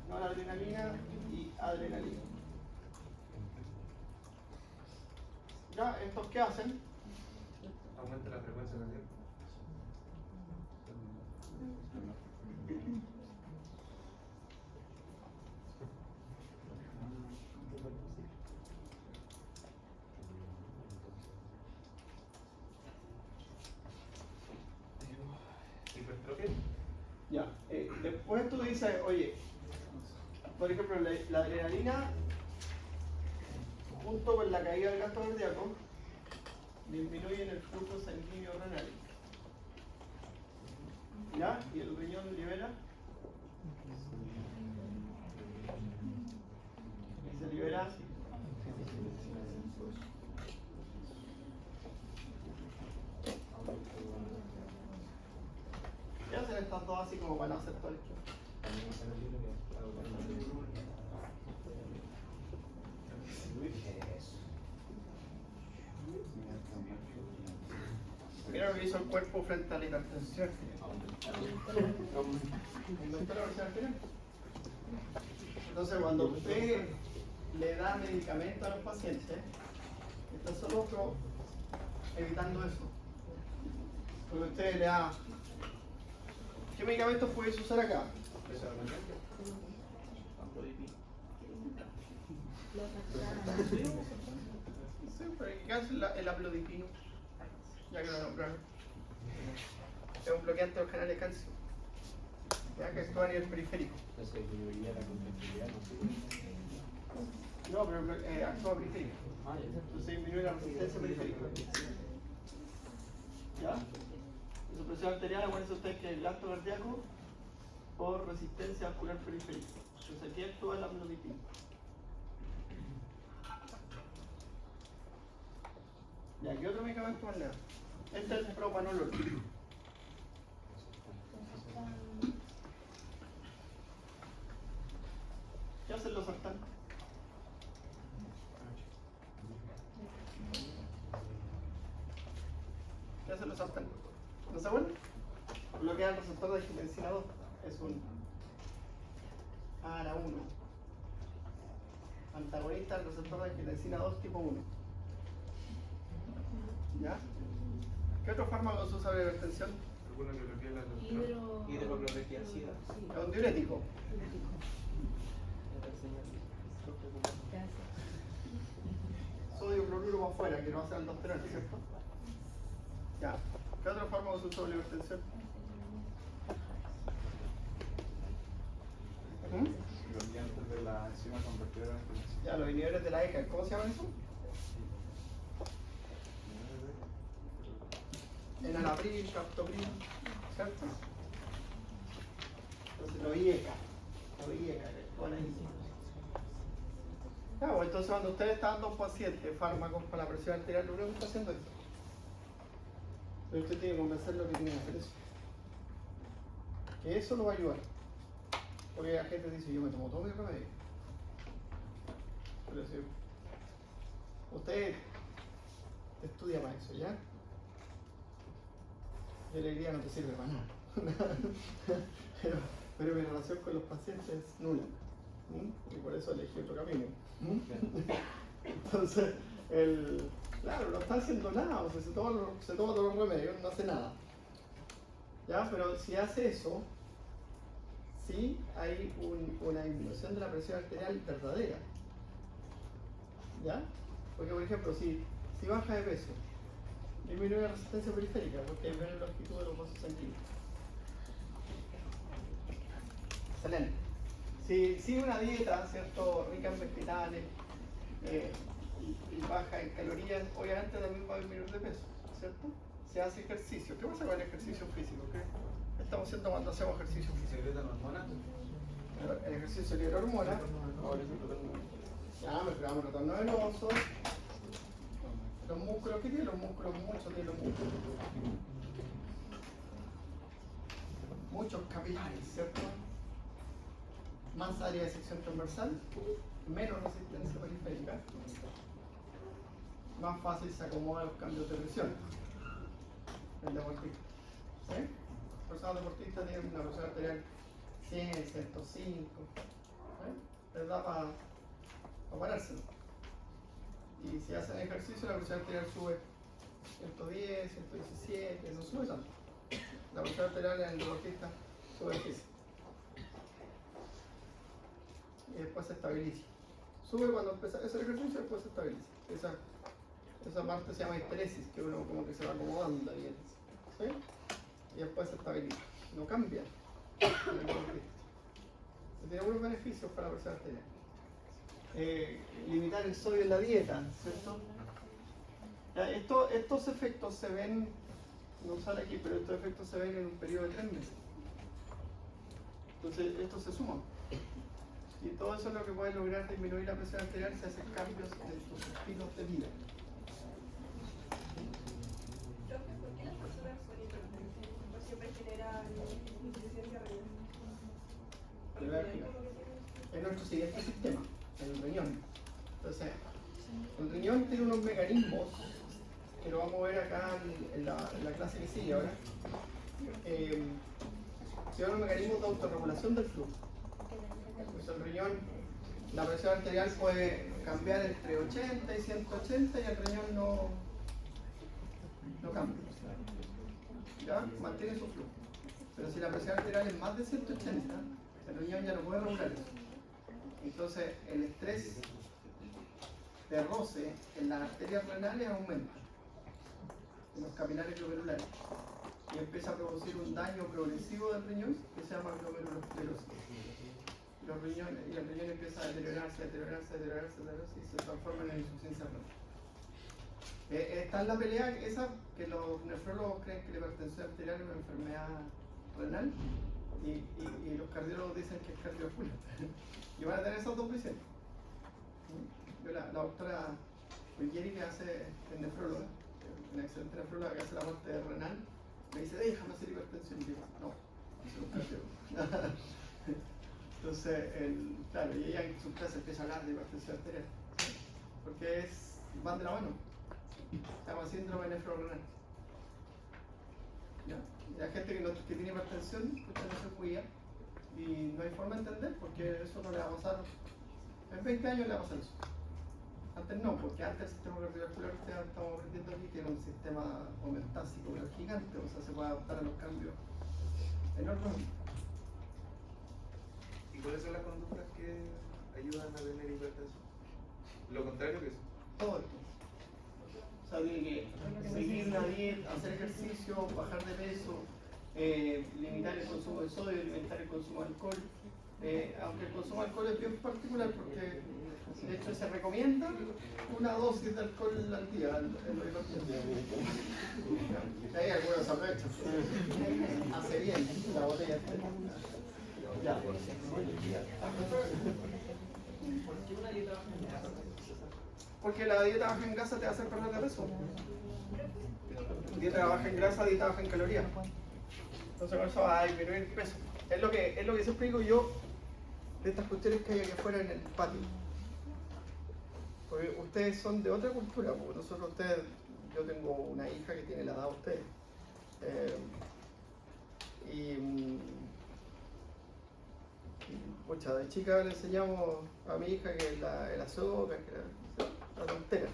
noradrenalina y adrenalina. ¿Ya? ¿Estos qué hacen? Aumenta la frecuencia cardíaca. ¿Hipertrofia? Ya. Después tú dices, oye, por ejemplo, la adrenalina junto con la caída del gasto cardíaco disminuyen el flujo sanguíneo renal. ¿Ya? Y el riñón libera. Y se libera. ¿Qué hacen estas dos así como para no hacer todo esto? Mira lo que hizo el cuerpo frente a la hipertensión. Aumentó la presión arterial. Entonces, cuando usted le da medicamentos a los pacientes, está solo evitando eso. Porque usted le da. ¿Qué medicamentos puedes usar acá? Sí, pero ¿qué hace el aplodipino? Ya que lo nombraron. Es un bloqueante de los canales de calcio. Ya que actúa a nivel periférico. No, pero actúa periférico. Entonces disminuye la resistencia periférica. ¿Ya? En su presión arterial, acuérdense ustedes que el gasto cardíaco por resistencia vascular periférica. Entonces aquí actúa el aplodipino. ¿Ya? ¿Qué otro medicamento más le da? Este es el propanolol. ¿Qué hacen los sartán? ¿Qué hacen los sartán? ¿No se acuerdan? Bloquea el receptor de angiotensina 2. Es un ARA1. Antagonista del receptor de angiotensina 2 tipo 1. ¿Ya? ¿Qué otro fármaco se usa para la hipertensión? Alguno que bloquea la Hidroclorotiazida. Es un diurético. Sodio cloruro para afuera, que no hace aldosterona, ¿cierto? Ya. ¿Qué otro fármaco se usa para la hipertensión? Los dientes de la enzima convertidora en hipertensión. Ya, los inhibidores de la ECA, ¿cómo se llama eso? Enalapril, captopril, ¿cierto? Entonces los IECA, que van ahí. Claro, entonces cuando usted está dando a un paciente fármacos para la presión arterial, lo único que está haciendo es eso. Pero usted tiene que convencerlo que tiene que hacer eso. Que eso lo va a ayudar. Porque la gente dice, yo me tomo todo mi remedio. Pero si usted estudia para eso, ¿ya? Yo le diría no te sirve para nada. pero mi relación con los pacientes es nula. Y por eso elegí otro camino. Entonces, claro, no está haciendo nada, o sea, se toma todos los remedios, no hace nada. ¿Ya? Pero si hace eso, sí hay una disminución de la presión arterial verdadera. ¿Ya? Porque, por ejemplo, si baja de peso, disminuye la resistencia periférica, porque hay menos longitud de los vasos sanguíneos. Excelente. Si sigue una dieta, ¿cierto?, rica en vegetales y baja en calorías, obviamente también va a disminuir de peso, ¿cierto? Se hace ejercicio. ¿Qué pasa con el ejercicio físico? ¿Qué estamos haciendo cuando hacemos ejercicio físico? ¿Secretan hormonas? El ejercicio libera hormonas. Ya, mejoramos retorno venoso. Los músculos, ¿qué tienen los músculos? Muchos tienen los músculos. Muchos capilares, ¿cierto? Más área de sección transversal, menos resistencia periférica. Más fácil se acomoda los cambios de presión. El deportista. ¿Sí? Personas deportistas tienen una presión arterial 100, 105. Les da para parárselo. Y si hacen ejercicio, la presión arterial sube 110, 117, no sube tanto. La presión arterial en el deportista sube 15. Y después se estabiliza. Sube cuando empieza a hacer ejercicio y después se estabiliza. Esa parte se llama histeresis, que uno como que se va acomodando bien. ¿Sí? Y después se estabiliza. No cambia en el deportista. Tiene algunos beneficios para la presión arterial. Limitar el sodio en la dieta, ¿cierto? Ya, estos efectos se ven, no sale aquí, pero estos efectos se ven en un periodo de 3 meses. Entonces, estos se suman. Y todo eso es lo que puede lograr disminuir la presión arterial si haces cambios en tus estilos de vida. Profe, ¿por qué las personas con hipertensión no siempre generan insuficiencia renal? Te voy a explicar. Es nuestro siguiente sistema, el riñón. Entonces, el riñón tiene unos mecanismos que lo vamos a ver acá en la clase que sigue ahora. Se llaman mecanismos de autorregulación del flujo. Pues el riñón, la presión arterial puede cambiar entre 80 y 180 y el riñón no cambia. ¿Ya? Mantiene su flujo. Pero si la presión arterial es más de 180, el riñón ya no puede regular eso. Entonces el estrés de roce en las arterias renales aumenta, en los capilares glomerulares, y empieza a producir un daño progresivo del riñón que se llama glomerulosclerosis. Y el riñón empieza a deteriorarse y se transforma en insuficiencia renal. Está en la pelea esa que los nefrólogos creen que la hipertensión arterial es una enfermedad renal y los cardiólogos dicen que es cardiovascular. Y van a tener esas dos visiones. Yo la doctora Guilleri, que hace el nefróloga, una excelente nefróloga que hace la parte renal, me dice, déjame hacer hipertensión. Y digo, no, soy un cardiólogo. Entonces, claro, y ella en su clase empieza a hablar de hipertensión arterial, porque van de la mano. Se llama síndrome nefrorenal. ¿Ya? Y la gente que tiene hipertensión, pues no se cuida y no hay forma de entender porque eso no le va a pasar. En 20 años le va a pasar eso. Antes no, porque antes el sistema cardiovascular que estamos aprendiendo aquí tiene un sistema homeostásico pero gigante, o sea, se puede adaptar a los cambios enormemente. ¿Y cuáles son las conductas que ayudan a tener hipertensión? Lo contrario que eso. Todo esto. O sea, tiene que seguir la dieta, hacer ejercicio, bajar de peso, limitar el consumo de sodio, limitar el consumo de alcohol. Aunque el consumo de alcohol es bien particular porque de hecho se recomienda una dosis de alcohol al día en los hipertensos. Hay algunos aprovechan. Hace bien la botella. Ya. Porque la dieta baja en grasa te va a hacer perder de peso. Dieta baja en grasa, dieta baja en calorías. Entonces con eso va a disminuir el peso. Es lo que siempre digo yo de estas cuestiones que hay aquí afuera en el patio. Porque ustedes son de otra cultura, porque yo tengo una hija que tiene la edad de ustedes. Pucha, de chica le enseñamos a mi hija que el azúcar, que la tontera.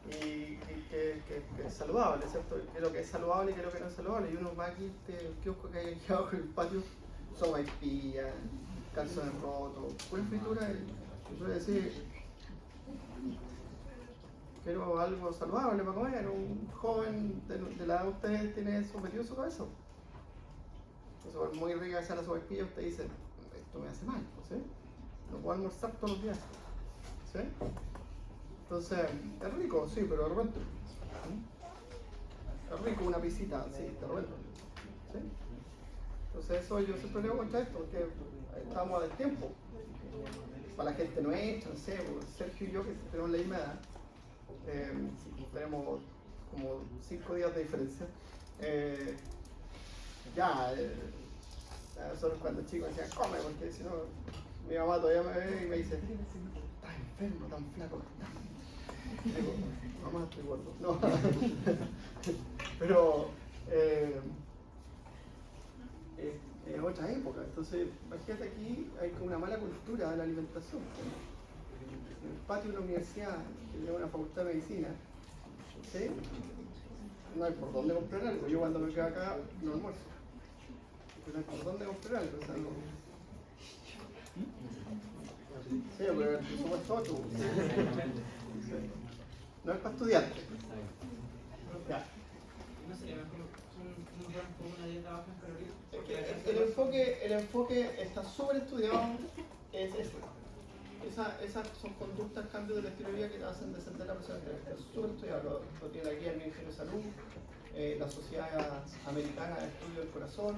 Y que es saludable, ¿cierto? Que lo que es saludable y que lo que no es saludable. Y uno va aquí, el kiosco que hay aquí abajo en el patio, sopaipilla, calzones rotos, buena fritura. Y yo decir, quiero algo saludable para comer. Un joven de la edad de ustedes tiene eso metido en su cabeza. Entonces, por muy rica que sea la sopaipilla, usted dice, esto me hace mal, ¿sí? No puedo almorzar todos los días, ¿sí? Entonces, es rico, sí, pero de repente. Es rico una pisita, sí, de repente. ¿Sí? Entonces, eso yo siempre le hago contra esto, porque estamos del tiempo. para la gente nuestra, no sé, pues, Sergio y yo que tenemos la misma edad, tenemos como 5 días de diferencia. Nosotros cuando chicos decían come, porque si no, mi mamá todavía me ve y me dice, estás enfermo, tan flaco que estás. Y digo, mamá, estoy gordo. No. Pero es otra época, entonces imagínate aquí hay como una mala cultura de la alimentación. En el patio de una universidad, que lleva una facultad de medicina, ¿sí? No hay por dónde comprar algo. Yo cuando me quedo acá no almuerzo. No hay por dónde comprar algo, o sea, no. Sí, pero el presupuesto es otro. No es para estudiantes. Ya. ¿No sería mejor una dieta baja en calorías? El enfoque está súper estudiado, es ese. Esas son conductas, cambios del estilo de vida que te hacen descender la presión arterial. Está súper estudiado, lo tiene aquí el Ministerio de Salud, la Sociedad Americana de Estudio del Corazón,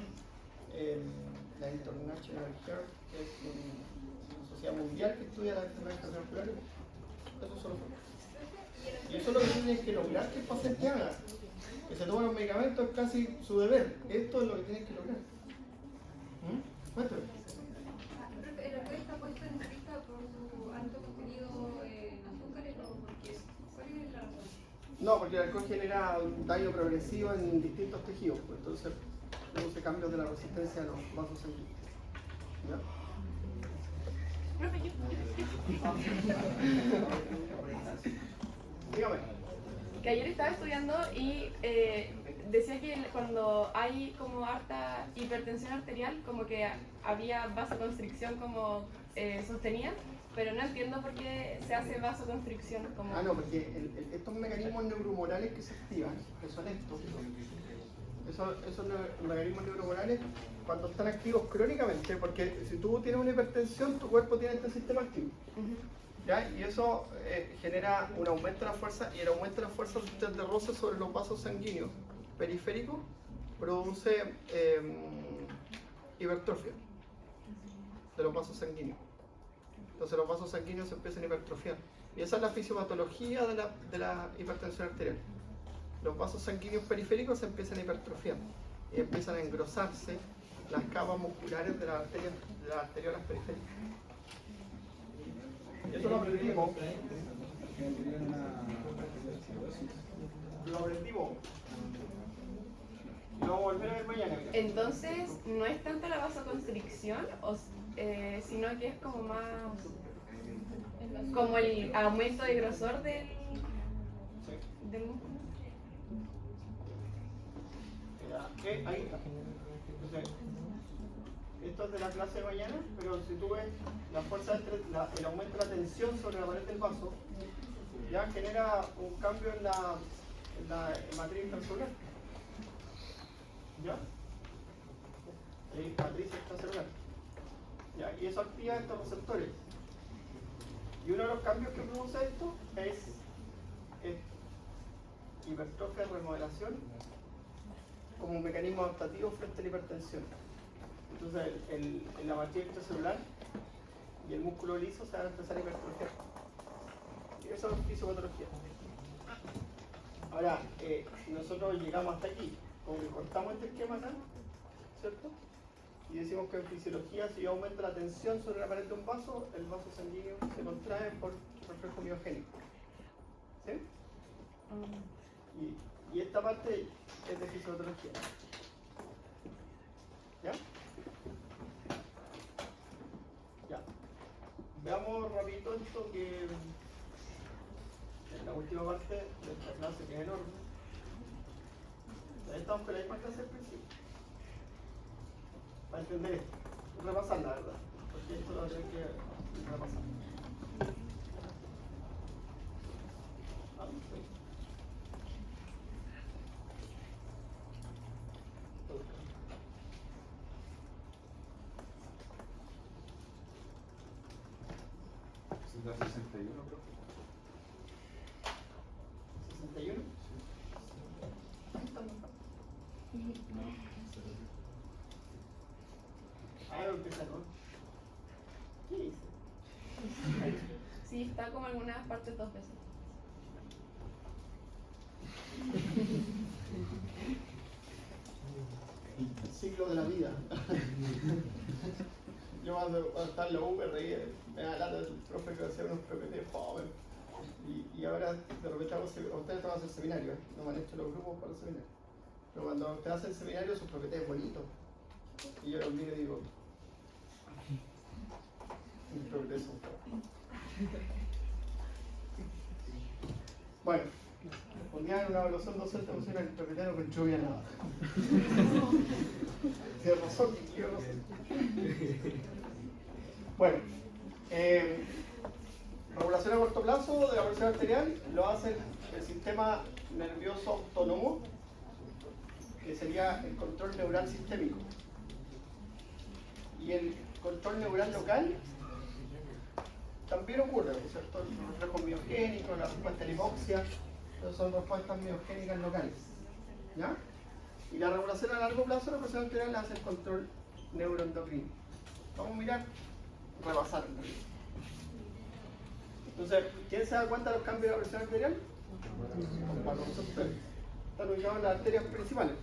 la International Heart, que es una sociedad mundial que estudia las enfermedades cardiovasculares. Eso son los factores. Y eso es lo que tienes que lograr que el paciente haga. Que se tome los medicamentos es casi su deber. Esto es lo que tienes que lograr. Cuéntame. ¿El alcohol está puesto en lista por su alto contenido en azúcares o porque cuál es la razón? No, porque el alcohol genera un daño progresivo en distintos tejidos, pues, entonces produce cambios de la resistencia a los vasos sanguíneos. ¿Ya? Dígame. Que ayer estaba estudiando y decía que cuando hay como harta hipertensión arterial, como que había vasoconstricción como sostenida, pero no entiendo por qué se hace vasoconstricción como... No, porque estos mecanismos neuromorales que se activan, que son esos mecanismos neuromorales, cuando están activos crónicamente, porque si tú tienes una hipertensión, tu cuerpo tiene este sistema activo. ¿Ya? Y eso genera un aumento de la fuerza, y el aumento de la fuerza de roce sobre los vasos sanguíneos periféricos produce hipertrofia de los vasos sanguíneos. Entonces los vasos sanguíneos se empiezan a hipertrofiar. Y esa es la fisiopatología de la hipertensión arterial. Los vasos sanguíneos periféricos se empiezan a hipertrofiar y empiezan a engrosarse las capas musculares de las arteriolas periféricas. Y eso lo aprendimos. Lo aprendimos. Y lo vamos a volver a ver mañana. Entonces, no es tanto la vasoconstricción, sino que es como más... como el aumento de grosor del músculo. Ahí está. Entonces, esto es de la clase de mañana, pero si tú ves la fuerza, el aumento de la tensión sobre la pared del vaso, ya genera un cambio en la matriz intracelular. ¿Ya? Matriz extracelular. ¿Ya? Y eso activa estos receptores. Y uno de los cambios que produce esto es hipertrofia de remodelación como un mecanismo adaptativo frente a la hipertensión. Entonces la matriz extracelular y el músculo liso se van a empezar a hipertrofiar. Y eso es fisiopatología. Ahora, nosotros llegamos hasta aquí, como que cortamos este esquema acá, ¿cierto? Y decimos que en fisiología, si yo aumento la tensión sobre la pared de un vaso, el vaso sanguíneo se contrae por reflejo miogénico. ¿Sí? Y esta parte es de fisiopatología. ¿Ya? Ya. Veamos rapidito esto que es la última parte de esta clase, que es enorme. Estamos con la misma clase al principio. Para entender esto. Repasar la verdad. Porque esto lo tengo que repasar. Sí. La 61, creo. 61. Ah, empieza con. ¿Qué dice? Sí, está como en algunas partes 2 veces. El ciclo de la vida. Yo cuando estaba en la U me reía, me da lata el profe que hacía unos PPT joven. Y ahora de repente ustedes van a hacer seminarios, no me han hecho los grupos para el seminario. Pero cuando ustedes hacen seminario, sus PPT es bonito. Y yo los miro y digo, mis PPT son feos. Bueno, ponía en una evaluación docente pusieron el PPT no contribuye a nada. Tiene razón, tiene razón. Bueno, regulación a corto plazo de la presión arterial lo hace el sistema nervioso autónomo, que sería el control neural sistémico. Y el control neural local también ocurre, ¿cierto? Los reflejos miogénicos, la respuesta a la hipoxia, esas son respuestas miogénicas locales. ¿Ya? Y la regulación a largo plazo de la presión arterial la hace el control neuroendocrino. Vamos a mirar, repasar en realidad. Entonces, ¿quién se da cuenta de los cambios de la presión arterial? Los receptores. Están ubicados en las arterias principales.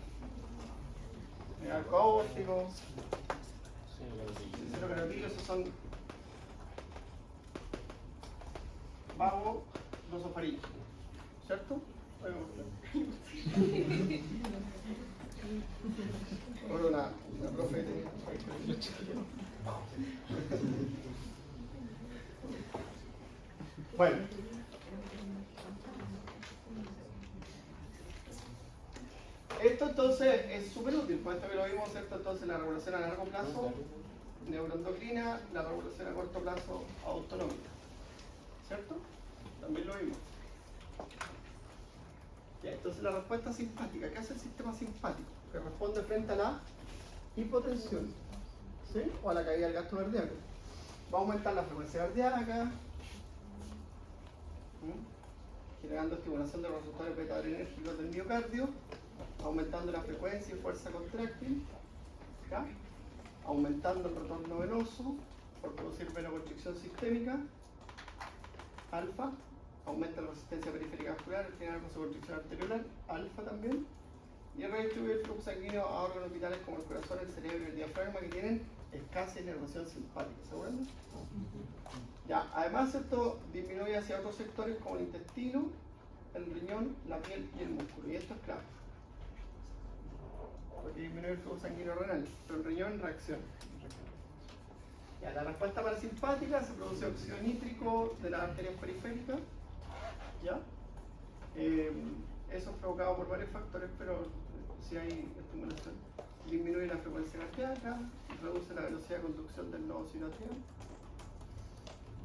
El arco aórtico, el cerebrocarotilo, esos son vago glosofaringe, ¿cierto? Ahora una profe bueno, esto entonces es súper útil, por esto que lo vimos, ¿cierto? Entonces la regulación a largo plazo neuroendocrina, la regulación a corto plazo autonómica, ¿cierto? También lo vimos. Ya, entonces la respuesta simpática, ¿qué hace el sistema simpático? Que responde frente a la hipotensión, ¿sí? O a la caída del gasto cardíaco. Va a aumentar la frecuencia cardíaca, generando estimulación de los receptores beta-adrenérgicos del miocardio, aumentando la frecuencia y fuerza contráctil, ¿ya? Aumentando el retorno venoso por producir venoconstricción sistémica, alfa, aumenta la resistencia periférica vascular, al generar vasoconstricción arteriolar, alfa también, y redistribuye el flujo sanguíneo a órganos vitales como el corazón, el cerebro y el diafragma que tienen escasa inervación simpática, ¿se acuerdan? Ya, además esto disminuye hacia otros sectores como el intestino, el riñón, la piel y el músculo, y esto es clave. Porque disminuye el flujo sanguíneo renal, pero el riñón reacciona. Ya, la respuesta parasimpática se produce óxido nítrico de las arterias periféricas, ¿ya? Eso es provocado por varios factores, pero si hay estimulación. Disminuye la frecuencia cardíaca, reduce la velocidad de conducción del nodo sinoatrial,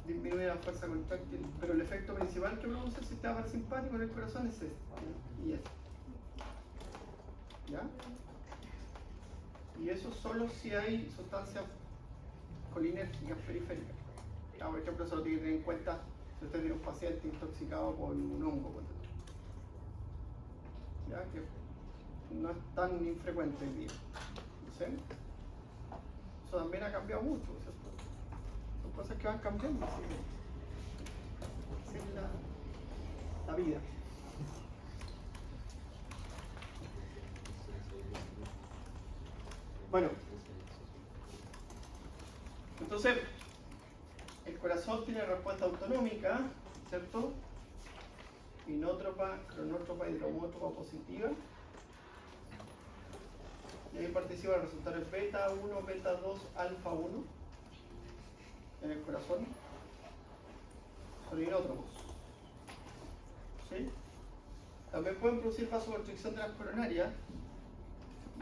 disminuye la fuerza contráctil, pero el efecto principal que produce el sistema parasimpático en el corazón es este, ¿ya? Y este. ¿Ya? Y eso solo si hay sustancias colinérgicas periféricas. ¿Ya? Por ejemplo, eso lo tiene que tener en cuenta si usted tiene un paciente intoxicado por un hongo, ¿ya? Que no es tan infrecuente hoy día. ¿Sí? Eso también ha cambiado mucho, ¿cierto? Son cosas que van cambiando, así es la vida. Bueno, entonces el corazón tiene respuesta autonómica, ¿cierto? Inótropa, cronótropa y dromótropa positiva. Y ahí participan los receptores beta 1, beta 2, alfa 1 en el corazón. Son inótropos. ¿Sí? También pueden producir vasoconstricción de las coronarias,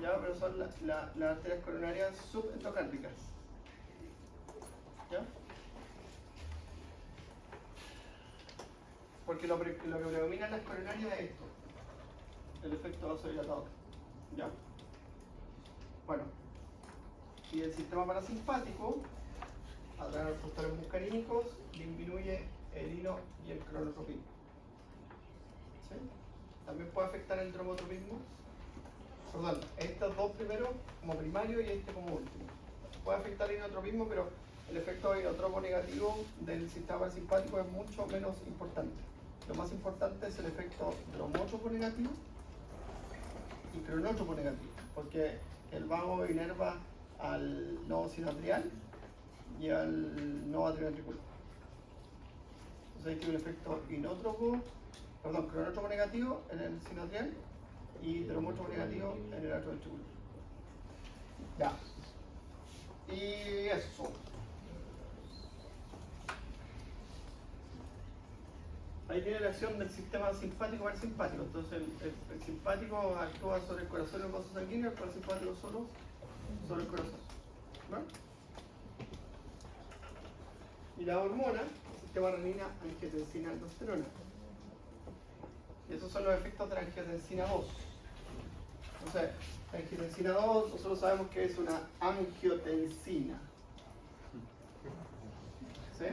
¿ya? Pero son las arterias coronarias subendocárdicas. ¿Ya? Porque lo que predomina en las coronarias es esto, el efecto vasodilatador. ¿Ya? Bueno, y el sistema parasimpático, a través de los receptores muscarínicos, disminuye el hilo y el cronotropismo. ¿Sí? También puede afectar el dromotropismo. Perdón, estos dos primeros como primario y este como último. Puede afectar el inotropismo, pero el efecto inotropo negativo del sistema parasimpático es mucho menos importante. Lo más importante es el efecto dromótropo negativo y cronótropo negativo, porque el vago inerva al nodo sinoatrial y al nodo atrioventricular. Entonces ahí tiene un efecto cronótropo negativo en el sinoatrial y dromótropo negativo en el atrioventricular. Ya. Y eso. Ahí tiene la acción del sistema simpático parasimpático. Entonces el simpático actúa sobre el corazón y los vasos sanguíneos, el parasimpático solo sobre el corazón. ¿No? Y la hormona, el sistema renina, angiotensina, aldosterona. Y esos son los efectos de la angiotensina 2. Entonces, la angiotensina 2, nosotros sabemos que es una angiotensina. ¿Sí?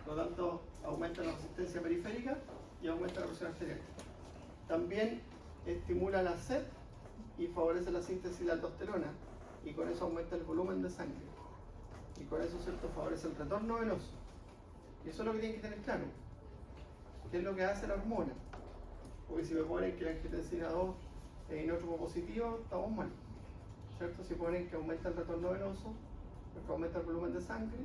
Por lo tanto, aumenta la resistencia periférica y aumenta la presión arterial. También estimula la sed y favorece la síntesis de aldosterona, y con eso aumenta el volumen de sangre. Y con eso, ¿cierto?, favorece el retorno venoso. Y eso es lo que tienen que tener claro. ¿Qué es lo que hace la hormona? Porque si me ponen que la angiotensina 2 es inótropo positivo, estamos mal. ¿Cierto? Si ponen que aumenta el retorno venoso, porque aumenta el volumen de sangre,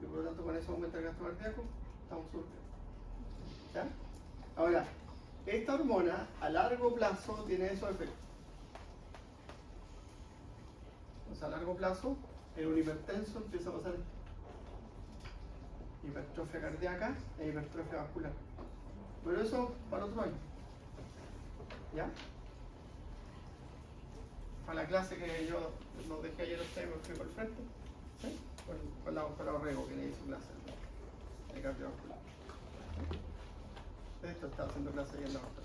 y por lo tanto con eso aumenta el gasto cardíaco, estamos súper bien. ¿Ya? Ahora, esta hormona a largo plazo tiene esos efectos. Entonces a largo plazo, en un hipertenso empieza a pasar hipertrofia cardíaca e hipertrofia vascular. Pero eso para otro año. ¿Ya? Para la clase que yo los dejé ayer a ustedes, me fui por el frente. ¿Sí? Con la Orrego, que le hizo clase de cardiovascular. De esto estaba haciendo clase ayer en la otra.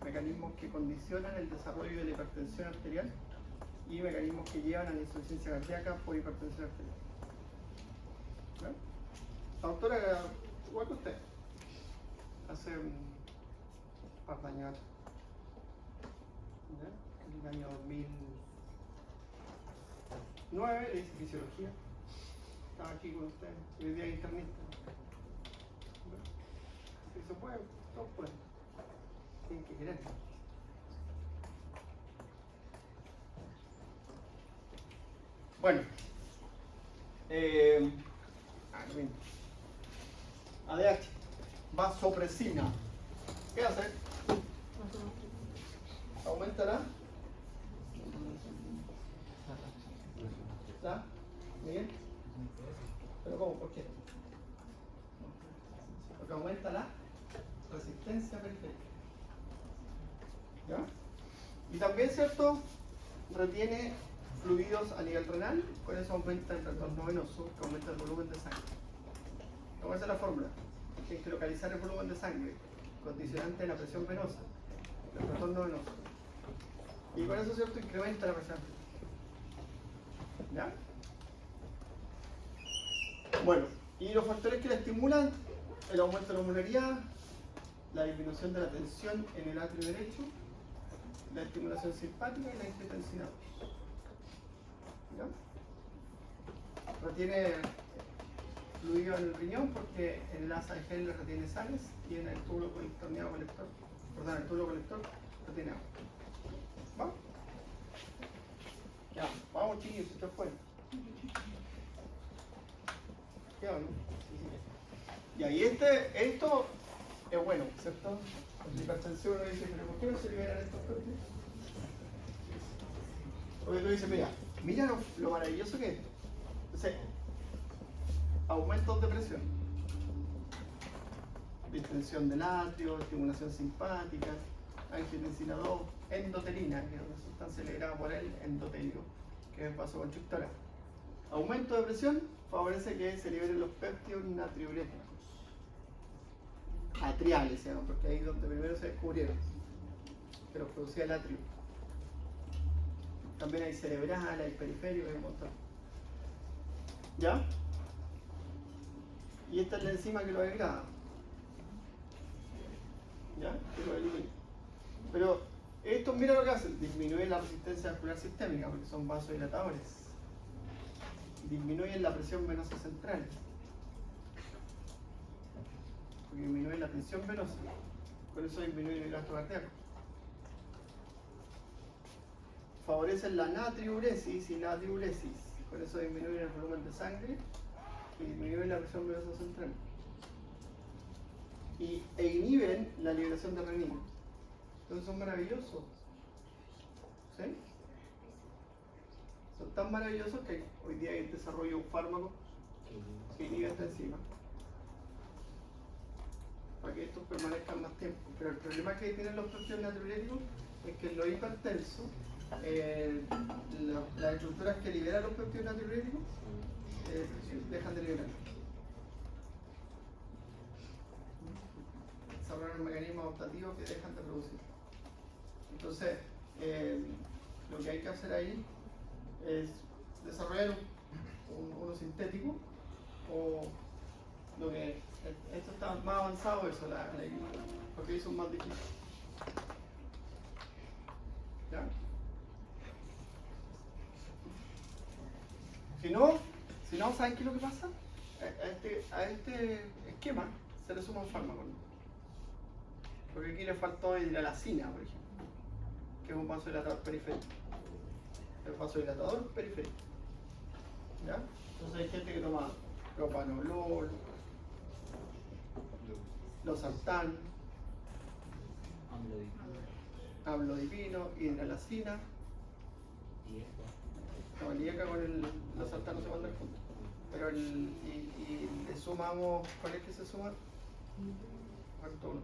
Mecanismos que condicionan el desarrollo de la hipertensión arterial y mecanismos que llevan a la insuficiencia cardíaca por hipertensión arterial. ¿No? La doctora era igual que usted. Hace un par de años. ¿Ya? En el año 2009 le hice fisiología. Estaba aquí con usted. Y hoy día internista. Si se puede, todos pueden. Tienen que querer. Bueno. ADH. Vasopresina. ¿Qué hace? Aumentará. ¿Está? ¿Miguel? ¿Pero cómo? ¿Por qué? Porque aumenta la resistencia periférica. ¿Ya? Y también, ¿cierto?, retiene fluidos a nivel renal, con eso aumenta el retorno venoso, que aumenta el volumen de sangre. ¿Cómo es la fórmula? Tienes que localizar el volumen de sangre, condicionante de la presión venosa, el retorno venoso. Y con eso, ¿cierto?, incrementa la presión. ¿Ya? Bueno, y los factores que la estimulan: el aumento de la osmolaridad, la disminución de la tensión en el atrio derecho, la estimulación simpática y la angiotensina 2. ¿Ya? Retiene fluido en el riñón porque en el asa de Henle retiene sales y en el túbulo colector retiene agua. ¿Va? Ya, vamos chiquillos, esto es fuera. ¿Qué va, no? Sí. Y ahí esto es bueno, ¿cierto? La hipertensión uno dice, pero ¿por qué no se liberan estos proteínas? Porque tú dices, mira lo maravilloso que es. Entonces, aumentos de presión, distensión del atrio, estimulación simpática, angiotensina 2, endotelina, que es una sustancia liberada por el endotelio, que es vasoconstrictora. Aumento de presión favorece que se liberen los péptidos natriuréticos. Atriales se llaman, porque ahí es donde primero se descubrieron, que los producía el atrio. También hay cerebral, hay periférico, hay un montón. ¿Ya? Y esta es la enzima que lo degrada. ¿Ya? Que lo elimina. Pero esto, mira lo que hace: disminuye la resistencia vascular sistémica, porque son vasodilatadores. disminuyen la presión venosa central. Porque disminuyen la tensión venosa. Por eso disminuyen el gasto cardíaco. Favorecen la natriuresis y la diuresis. Por eso disminuyen el volumen de sangre y disminuyen la presión venosa central. E inhiben la liberación de renina. Entonces son maravillosos. ¿Sí? Son tan maravillosos que hoy día hay desarrollo de un fármaco que inhibe esta enzima para que estos permanezcan más tiempo. Pero el problema que tienen los péptidos natriuréticos es que en los hipertensos, las estructuras que liberan los péptidos natriuréticos dejan de liberar. Desarrollan mecanismos adaptativos que dejan de producir. Entonces, lo que hay que hacer ahí es desarrollar uno sintético o lo que esto está más avanzado eso, porque eso es más difícil. ¿Ya? Si no, ¿saben qué es lo que pasa? A este esquema se le suma un fármaco, ¿no? Porque aquí le faltó hidralacina, por ejemplo, que es un vasodilatador periférico. El vasodilatador periférico. ¿Ya? Entonces hay gente que toma propanolol, losartán, amlodipino, hidralacina. No, el IECA con el losartán no se mandan juntos. Pero y le sumamos, ¿cuál es que se suma? ¿Cuánto uno?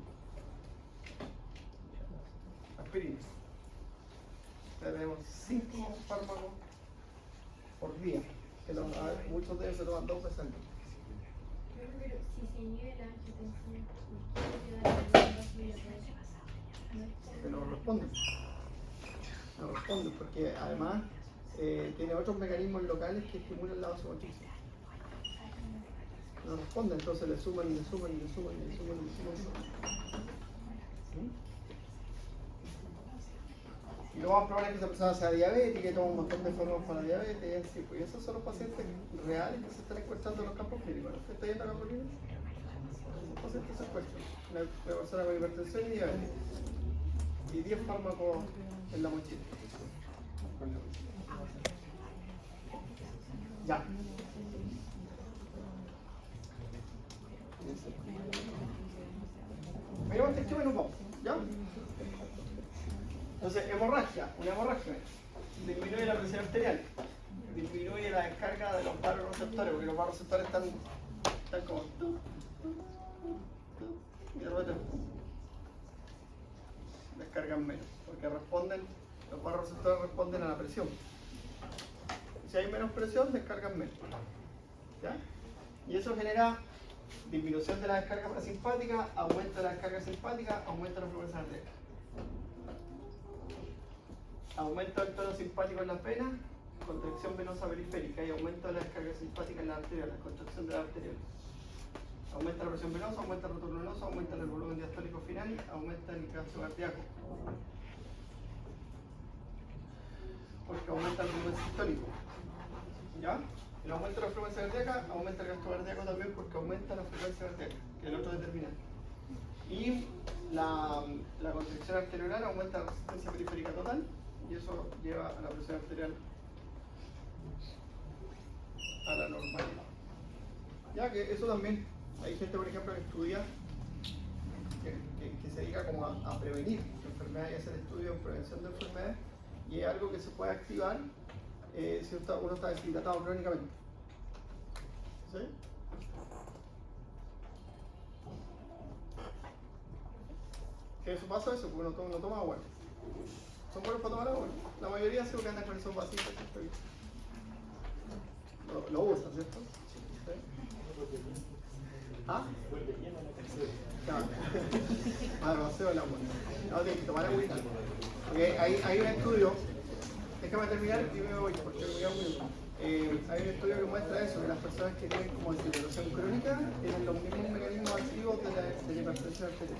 Aspirina. Tenemos 5 fármacos por día, que muchos de ellos se toman 2 veces al día. Pero si se inhibe la angiotensión, ¿puede Que no responden. No responden porque además tiene otros mecanismos locales que estimulan la vasomotriz. No responden, entonces le suman. Y lo más probable es que esa persona sea diabética y toma un montón de fármacos para la diabetes y así. Pues esos son los pacientes reales que se están encuestando en los campos clínicos. ¿Usted está yendo a campos clínicos? Esos pacientes se encuestran. Una persona con hipertensión y diabetes. Y 10 fármacos en la mochila. Ya. Miremos este esquema y nos vamos. ¿Ya? Entonces, una hemorragia disminuye la presión arterial, disminuye la descarga de los vasoreceptores, porque los vasoreceptores están como y de repente descargan menos, porque los vasoreceptores responden a la presión. Si hay menos presión, descargan menos. ¿Ya? Y eso genera disminución de la descarga parasimpática, aumento de la descarga simpática, aumento de la frecuencia arterial. Aumento del tono simpático en las venas, contracción venosa periférica y aumento de la descarga simpática en las arterias, contracción de las arterias. Aumenta la presión venosa, aumenta el retorno venoso, aumenta el volumen diastólico final, aumenta el gasto cardíaco. Porque aumenta el volumen sistólico. ¿Ya? El aumento de la frecuencia cardíaca aumenta el gasto cardíaco también porque aumenta la frecuencia cardíaca, que es el otro determinante. Y la contracción arteriolar aumenta la resistencia periférica total y eso lleva a la presión arterial a la normalidad. Ya que eso también, hay gente por ejemplo que estudia, que se dedica como a prevenir enfermedades y hacer estudios en prevención de enfermedades y es algo que se puede activar si uno está deshidratado crónicamente. ¿Sí? ¿Qué eso pasa eso? Porque uno toma agua. ¿Son buenos para tomar agua? La mayoría sí que andan con esos vasitos. Lo usan, ¿cierto? ¿Sí? ¿Ah? Claro. Ah, no, vacío el agua. No, tienes que tomar agüita. Porque hay un estudio, déjame terminar y me voy, porque me queda un minuto. Hay un estudio que muestra eso, que las personas que tienen como deshidratación crónica tienen los mismos mecanismos activos de la hipertensión arterial.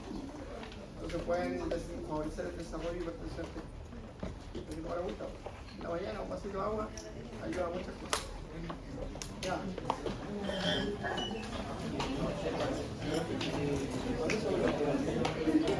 Entonces pueden favorecer el desarrollo de hipertensión arterial. Hay que tomar agüita. En la mañana un vasito de agua ayuda a muchas cosas. Ya.